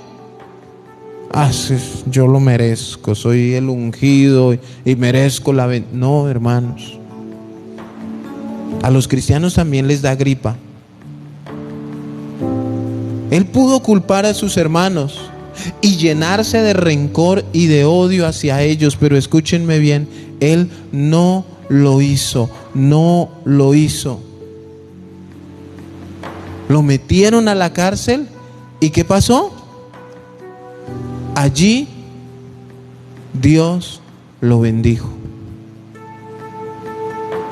yo lo merezco, soy el ungido y merezco la bendición. No, hermanos. A los cristianos también les da gripa. Él pudo culpar a sus hermanos y llenarse de rencor y de odio hacia ellos, pero escúchenme bien, él no lo hizo, no lo hizo. Lo metieron a la cárcel y ¿qué pasó? Allí Dios lo bendijo.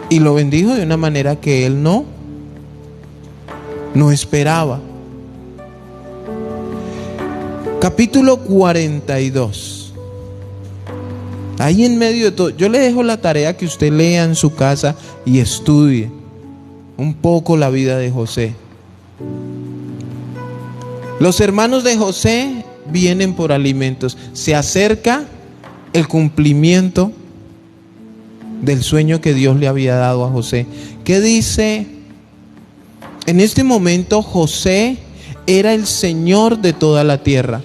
Y lo bendijo de una manera que él no esperaba. Capítulo 42. Ahí en medio de todo, yo le dejo la tarea que usted lea en su casa y estudie un poco la vida de José. Los hermanos de José vienen por alimentos. Se acerca el cumplimiento del sueño que Dios le había dado a José. ¿Qué dice? En este momento José era el Señor de toda la tierra.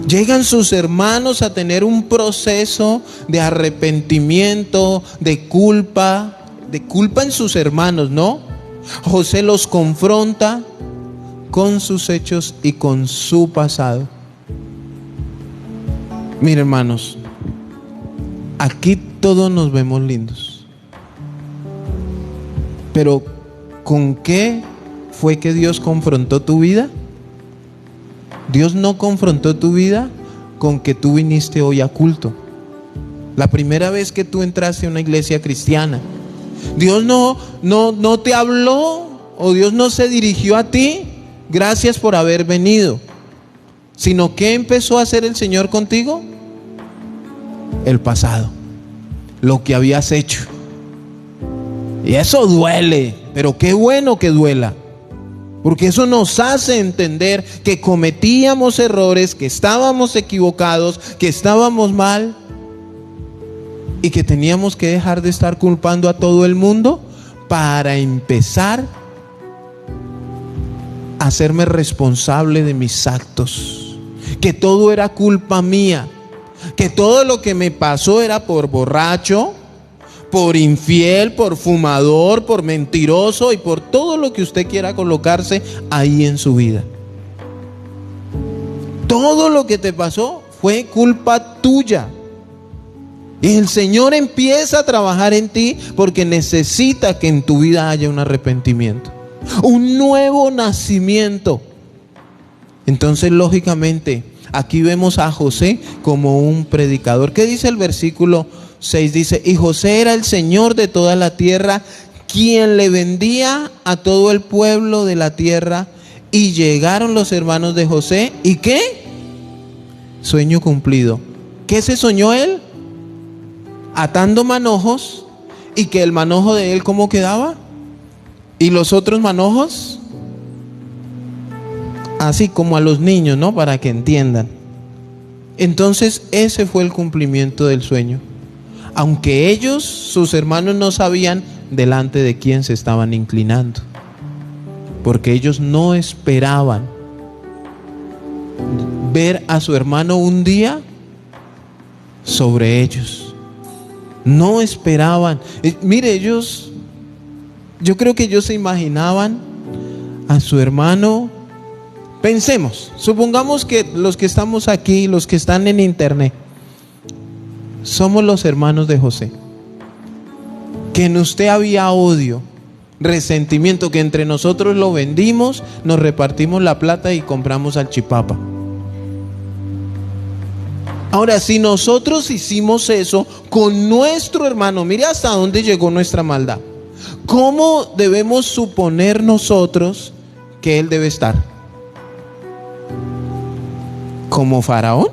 Llegan sus hermanos a tener un proceso de arrepentimiento, de culpa en sus hermanos, ¿no? José los confronta con sus hechos y con su pasado. Miren, hermanos, aquí todos nos vemos lindos. Pero ¿con qué fue que Dios confrontó tu vida? Dios no confrontó tu vida con que tú viniste hoy a culto. La primera vez que tú entraste a una iglesia cristiana, Dios no te habló, o Dios no se dirigió a ti, gracias por haber venido. Sino ¿qué empezó a hacer el Señor contigo? El pasado, lo que habías hecho. Y eso duele, pero qué bueno que duela, porque eso nos hace entender que cometíamos errores, que estábamos equivocados, que estábamos mal, y que teníamos que dejar de estar culpando a todo el mundo para empezar a hacerme responsable de mis actos, que todo era culpa mía, que todo lo que me pasó era por borracho, por infiel, por fumador, por mentiroso y por todo lo que usted quiera colocarse ahí en su vida. Todo lo que te pasó fue culpa tuya. Y el Señor empieza a trabajar en ti porque necesita que en tu vida haya un arrepentimiento, un nuevo nacimiento. Entonces, lógicamente, aquí vemos a José como un predicador. ¿Qué dice el versículo 6? Dice: y José era el señor de toda la tierra, quien le vendía a todo el pueblo de la tierra. Y llegaron los hermanos de José. ¿Y qué? Sueño cumplido. ¿Qué se soñó él? Atando manojos. Y que el manojo de él, ¿cómo quedaba? Y los otros manojos, así como a los niños, ¿no? Para que entiendan. Entonces ese fue el cumplimiento del sueño. Aunque ellos, sus hermanos, no sabían delante de quién se estaban inclinando, porque ellos no esperaban ver a su hermano un día sobre ellos. No esperaban. Mire, ellos, yo creo que ellos se imaginaban a su hermano. Pensemos, supongamos que los que estamos aquí, los que están en internet, somos los hermanos de José. Que en usted había odio, resentimiento, que entre nosotros lo vendimos, nos repartimos la plata y compramos salchipapa. Ahora, si nosotros hicimos eso con nuestro hermano, mire hasta dónde llegó nuestra maldad. ¿Cómo debemos suponer nosotros que él debe estar? ¿Como faraón?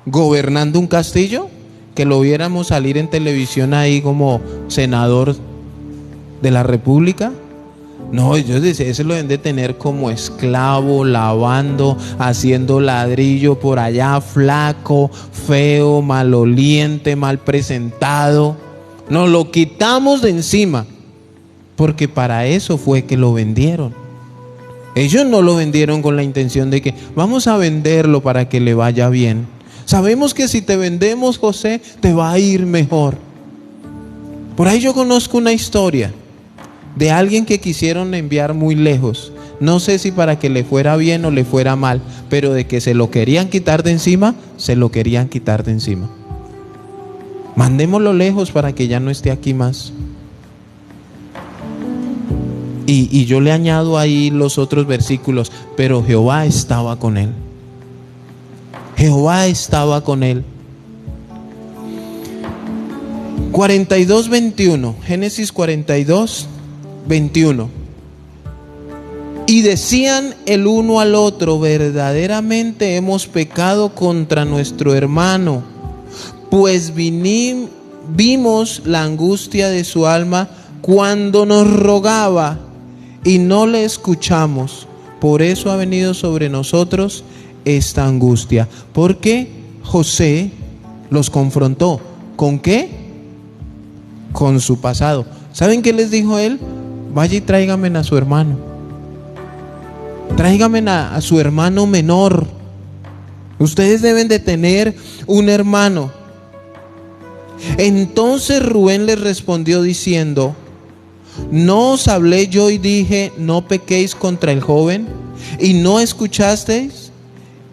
¿Gobernando un castillo? Que lo viéramos salir en televisión ahí como senador de la república. No, yo decía, ese lo deben de tener como esclavo, lavando, haciendo ladrillo por allá, flaco, feo, maloliente, mal presentado. Nos lo quitamos de encima, porque para eso fue que lo vendieron. Ellos no lo vendieron con la intención de que vamos a venderlo para que le vaya bien. Sabemos que si te vendemos, José, te va a ir mejor. Por ahí yo conozco una historia de alguien que quisieron enviar muy lejos. No sé si para que le fuera bien o le fuera mal, pero de que se lo querían quitar de encima, se lo querían quitar de encima. Mandémoslo lejos para que ya no esté aquí más. Y yo le añado ahí los otros versículos: pero Jehová estaba con él. Jehová estaba con él. 42:21, Génesis 42:21. Y decían el uno al otro: verdaderamente hemos pecado contra nuestro hermano, pues vimos la angustia de su alma cuando nos rogaba y no le escuchamos. Por eso ha venido sobre nosotros esta angustia. Porque José los confrontó. ¿Con qué? Con su pasado. ¿Saben qué les dijo él? Vaya y tráigame a su hermano. Tráigame a su hermano menor. Ustedes deben de tener un hermano. Entonces Rubén les respondió diciendo: ¿no os hablé yo y dije, no pequéis contra el joven? ¿Y no escuchasteis?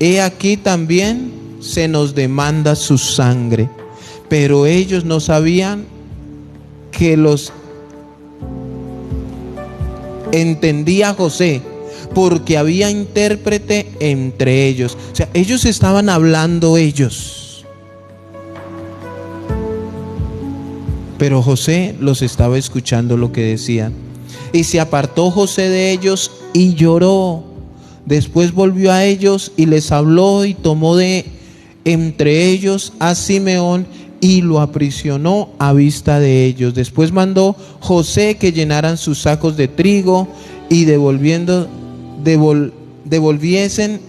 He aquí también se nos demanda su sangre. Pero ellos no sabían que los entendía José, porque había intérprete entre ellos. O sea, ellos estaban hablando ellos, pero José los estaba escuchando lo que decían. Y se apartó José de ellos y lloró. Después volvió a ellos y les habló, y tomó de entre ellos a Simeón y lo aprisionó a vista de ellos. Después mandó José que llenaran sus sacos de trigo y devolviesen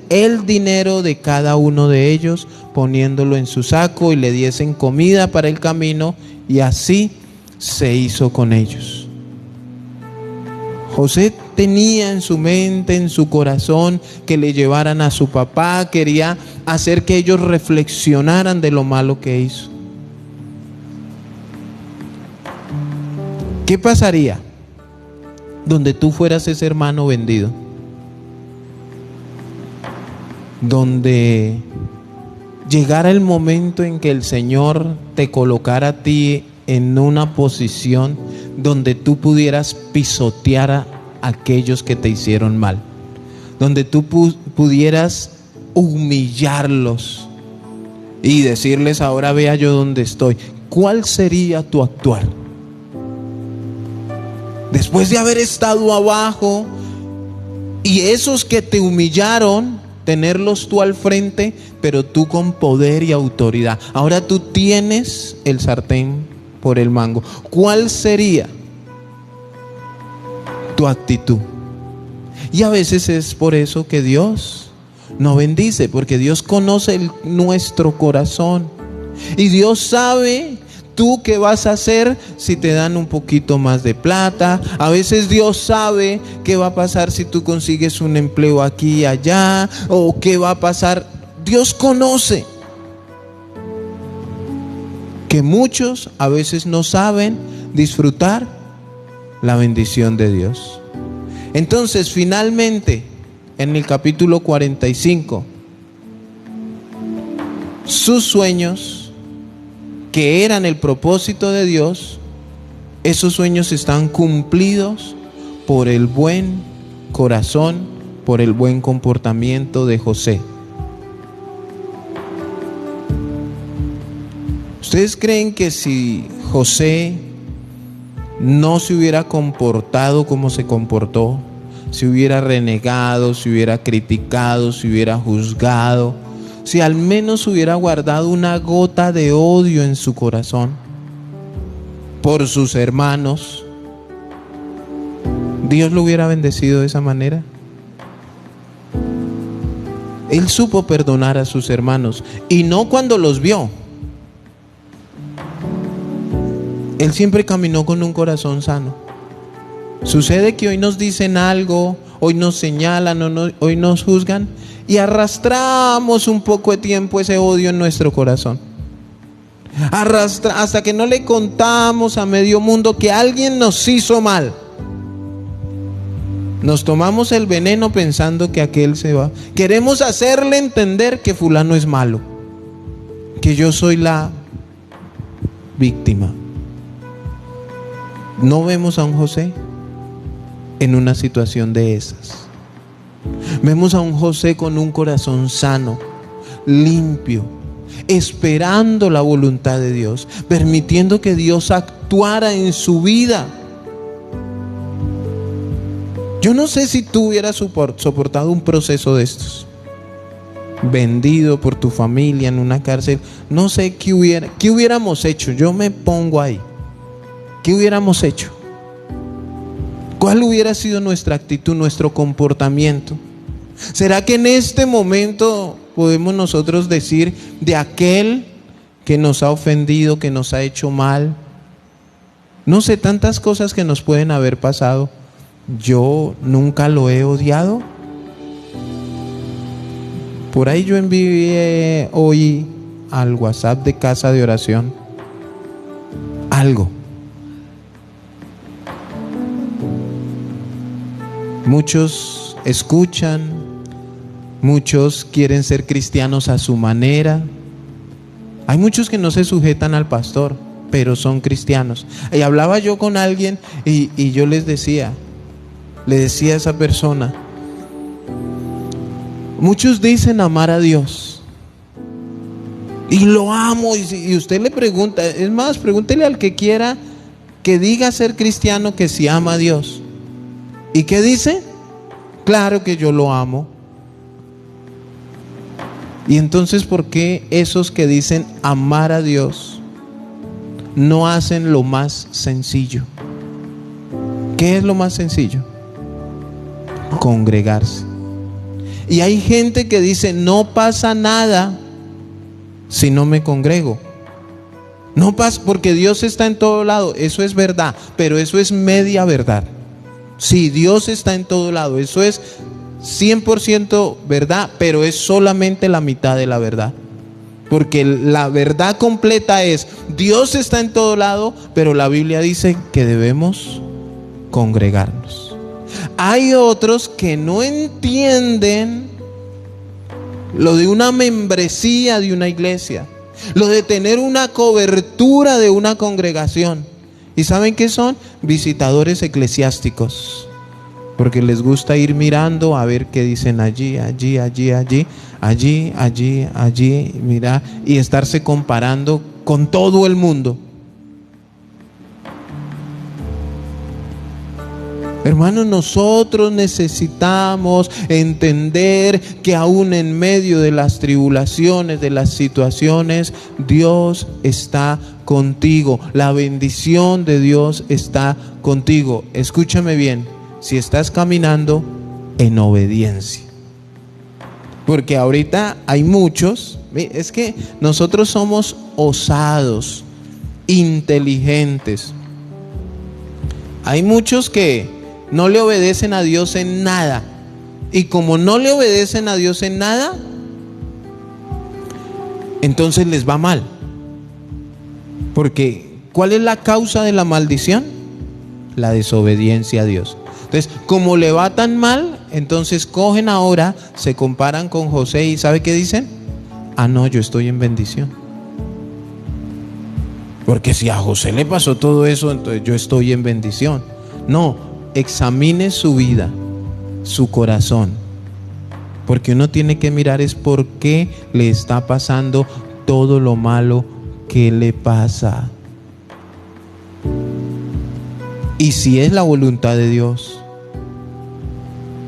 el dinero de cada uno de ellos, poniéndolo en su saco, y le diesen comida para el camino, y así se hizo con ellos. José tenía en su mente, en su corazón, que le llevaran a su papá. Quería hacer que ellos reflexionaran de lo malo que hizo. ¿Qué pasaría donde tú fueras ese hermano vendido? Donde llegara el momento en que el Señor te colocara a ti en una posición donde tú pudieras pisotear a aquellos que te hicieron mal, donde tú pudieras humillarlos y decirles: ahora vea yo dónde estoy. ¿Cuál sería tu actuar? Después de haber estado abajo y esos que te humillaron, tenerlos tú al frente, pero tú con poder y autoridad. Ahora tú tienes el sartén por el mango. ¿Cuál sería tu actitud? Y a veces es por eso que Dios no bendice, porque Dios conoce nuestro corazón, y Dios sabe tú qué vas a hacer si te dan un poquito más de plata. A veces Dios sabe qué va a pasar si tú consigues un empleo aquí y allá, o qué va a pasar. Dios conoce que muchos a veces no saben disfrutar la bendición de Dios. Entonces, finalmente, en el capítulo 45, sus sueños, que eran el propósito de Dios, esos sueños están cumplidos por el buen corazón, por el buen comportamiento de José. ¿Ustedes creen que si José no se hubiera comportado como se comportó, si hubiera renegado, si hubiera criticado, si hubiera juzgado, si al menos hubiera guardado una gota de odio en su corazón por sus hermanos, Dios lo hubiera bendecido de esa manera? Él supo perdonar a sus hermanos, y no cuando los vio. Él siempre caminó con un corazón sano. Sucede que hoy nos dicen algo, hoy nos señalan, hoy nos juzgan, y arrastramos un poco de tiempo ese odio en nuestro corazón. Hasta que no le contamos a medio mundo que alguien nos hizo mal. Nos tomamos el veneno pensando que aquel se va. Queremos hacerle entender que fulano es malo, que yo soy la víctima. No vemos a un José en una situación de esas. Vemos a un José con un corazón sano, limpio, esperando la voluntad de Dios, permitiendo que Dios actuara en su vida. Yo no sé si tú hubieras soportado un proceso de estos, vendido por tu familia en una cárcel. No sé qué hubiéramos hecho. Yo me pongo ahí. ¿Qué hubiéramos hecho? ¿Cuál hubiera sido nuestra actitud, nuestro comportamiento? ¿Será que en este momento podemos nosotros decir de aquel que nos ha ofendido, que nos ha hecho mal? No sé, tantas cosas que nos pueden haber pasado. Yo nunca lo he odiado. Por ahí yo envié hoy al WhatsApp de Casa de Oración algo. Muchos escuchan, muchos quieren ser cristianos a su manera. Hay muchos que no se sujetan al pastor, pero son cristianos. Y hablaba yo con alguien y yo les decía: le decía a esa persona, muchos dicen amar a Dios y lo amo, y usted le pregunta, es más, pregúntele al que quiera que diga ser cristiano que si ama a Dios. ¿Y qué dice? Claro que yo lo amo. Y entonces, ¿por qué esos que dicen amar a Dios no hacen lo más sencillo? ¿Qué es lo más sencillo? Congregarse. Y hay gente que dice, no pasa nada si no me congrego. No pasa, porque Dios está en todo lado. Eso es verdad, pero eso es media verdad. Sí, Dios está en todo lado, eso es 100% verdad, pero es solamente la mitad de la verdad. Porque la verdad completa es, Dios está en todo lado, pero la Biblia dice que debemos congregarnos. Hay otros que no entienden lo de una membresía de una iglesia, lo de tener una cobertura de una congregación. ¿Y saben qué son? Visitadores eclesiásticos. Porque les gusta ir mirando a ver qué dicen allí, mira, y estarse comparando con todo el mundo. Hermanos, nosotros necesitamos entender que aún en medio de las tribulaciones, de las situaciones, Dios está contigo. La bendición de Dios está contigo. Escúchame bien, si estás caminando en obediencia. Porque ahorita hay muchos, es que nosotros somos osados, inteligentes. Hay muchos que no le obedecen a Dios en nada. Y como no le obedecen a Dios en nada, entonces les va mal. Porque ¿cuál es la causa de la maldición? La desobediencia a Dios. Entonces, como le va tan mal, entonces cogen ahora, se comparan con José y ¿sabe qué dicen? Ah, no, yo estoy en bendición. Porque si a José le pasó todo eso, entonces yo estoy en bendición. No. Examine su vida, su corazón, porque uno tiene que mirar es por qué le está pasando todo lo malo que le pasa, y si es la voluntad de Dios.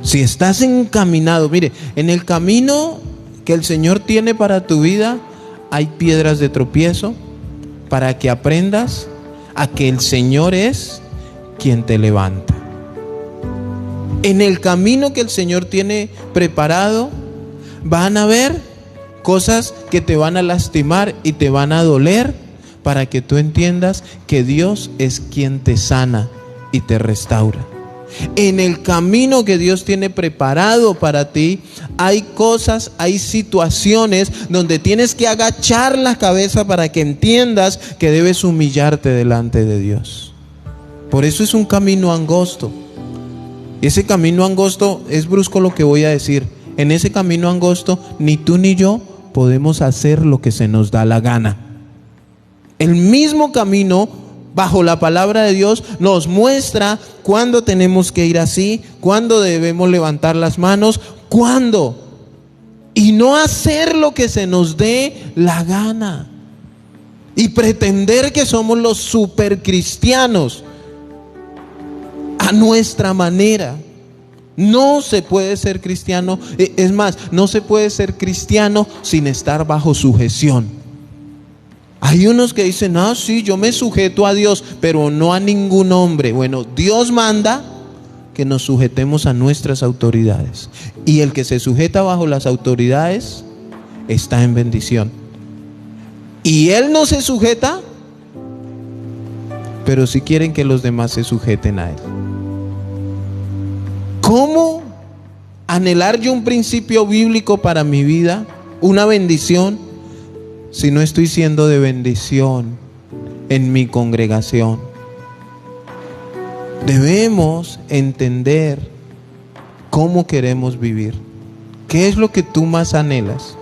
Si estás encaminado, mire, en el camino que el Señor tiene para tu vida hay piedras de tropiezo para que aprendas a que el Señor es quien te levanta. En el camino que el Señor tiene preparado, van a haber cosas que te van a lastimar y te van a doler, para que tú entiendas que Dios es quien te sana y te restaura. En el camino que Dios tiene preparado para ti, hay cosas, hay situaciones donde tienes que agachar la cabeza para que entiendas que debes humillarte delante de Dios. Por eso es un camino angosto. Ese camino angosto, es brusco lo que voy a decir, en ese camino angosto ni tú ni yo podemos hacer lo que se nos da la gana. El mismo camino, bajo la palabra de Dios, nos muestra cuándo tenemos que ir así, cuándo debemos levantar las manos, cuándo, y no hacer lo que se nos dé la gana y pretender que somos los supercristianos a nuestra manera. No se puede ser cristiano, es más, no se puede ser cristiano sin estar bajo sujeción. Hay unos que dicen, ah, sí, yo me sujeto a Dios, pero no a ningún hombre. Bueno, Dios manda que nos sujetemos a nuestras autoridades, y el que se sujeta bajo las autoridades está en bendición. Y él no se sujeta, pero sí quieren que los demás se sujeten a él. ¿Cómo anhelar yo un principio bíblico para mi vida, una bendición, si no estoy siendo de bendición en mi congregación? Debemos entender cómo queremos vivir. ¿Qué es lo que tú más anhelas?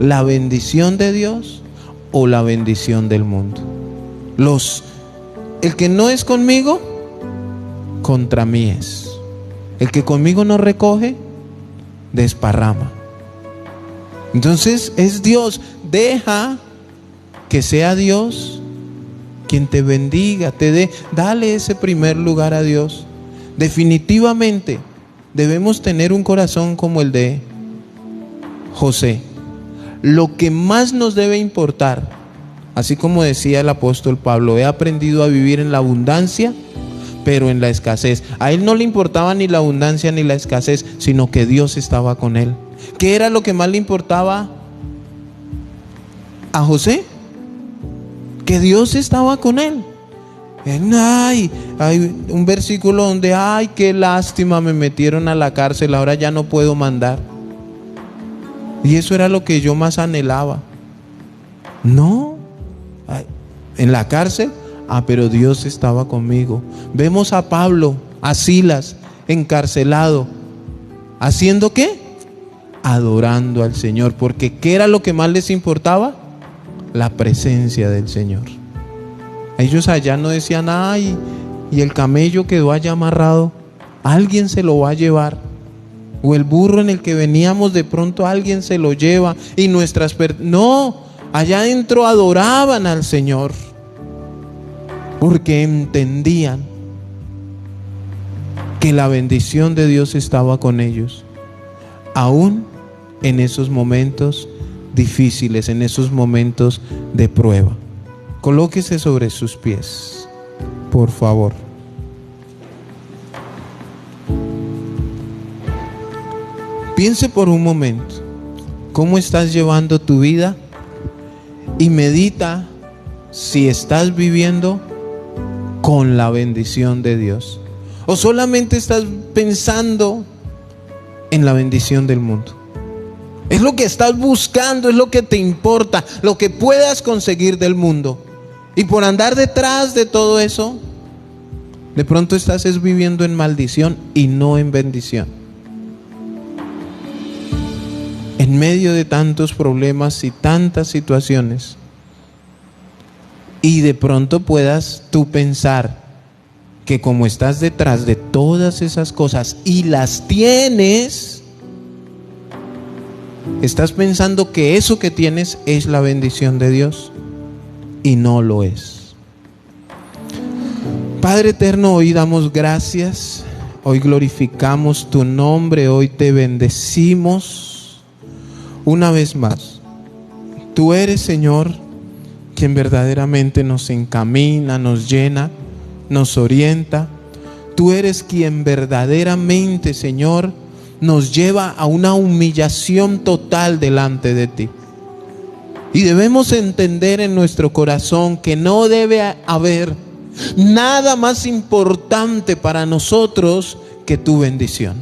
¿La bendición de Dios o la bendición del mundo? El que no es conmigo, contra mí es. El que conmigo no recoge, desparrama. Entonces es Dios. Deja que sea Dios quien te bendiga, te dé. Dale ese primer lugar a Dios. Definitivamente debemos tener un corazón como el de José. Lo que más nos debe importar, así como decía el apóstol Pablo, he aprendido a vivir en la abundancia, pero en la escasez. A él no le importaba ni la abundancia ni la escasez, sino que Dios estaba con él. ¿Qué era lo que más le importaba a José? Que Dios estaba con él. Hay un versículo donde, ay, qué lástima, me metieron a la cárcel, ahora ya no puedo mandar. Y eso era lo que yo más anhelaba. No, en la cárcel, pero Dios estaba conmigo. Vemos a Pablo, a Silas, encarcelado. ¿Haciendo qué? Adorando al Señor. Porque ¿qué era lo que más les importaba? La presencia del Señor. Ellos allá no decían, ay, y el camello quedó allá amarrado, alguien se lo va a llevar. O el burro en el que veníamos, de pronto alguien se lo lleva. Y no, allá adentro adoraban al Señor, porque entendían que la bendición de Dios estaba con ellos, aún en esos momentos difíciles, en esos momentos de prueba. Colóquese sobre sus pies, por favor. Piense por un momento cómo estás llevando tu vida y medita si estás viviendo con la bendición de Dios o solamente estás pensando en la bendición del mundo. Es lo que estás buscando, es lo que te importa, lo que puedas conseguir del mundo. Y por andar detrás de todo eso, de pronto estás viviendo en maldición y no en bendición. En medio de tantos problemas y tantas situaciones, y de pronto puedas tú pensar que como estás detrás de todas esas cosas y las tienes, estás pensando que eso que tienes es la bendición de Dios, y no lo es. Padre eterno, hoy damos gracias, hoy glorificamos tu nombre, hoy te bendecimos una vez más. Tú eres, Señor, quien verdaderamente nos encamina, nos llena, nos orienta. Tú eres quien verdaderamente, Señor, nos lleva a una humillación total delante de ti. Y debemos entender en nuestro corazón que no debe haber nada más importante para nosotros que tu bendición.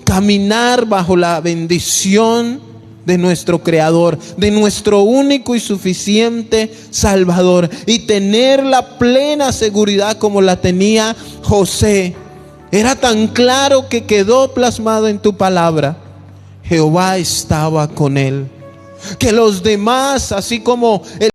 Caminar bajo la bendición de nuestro Creador, de nuestro único y suficiente Salvador, y tener la plena seguridad como la tenía José. Era tan claro que quedó plasmado en tu palabra: Jehová estaba con él. Que los demás, así como el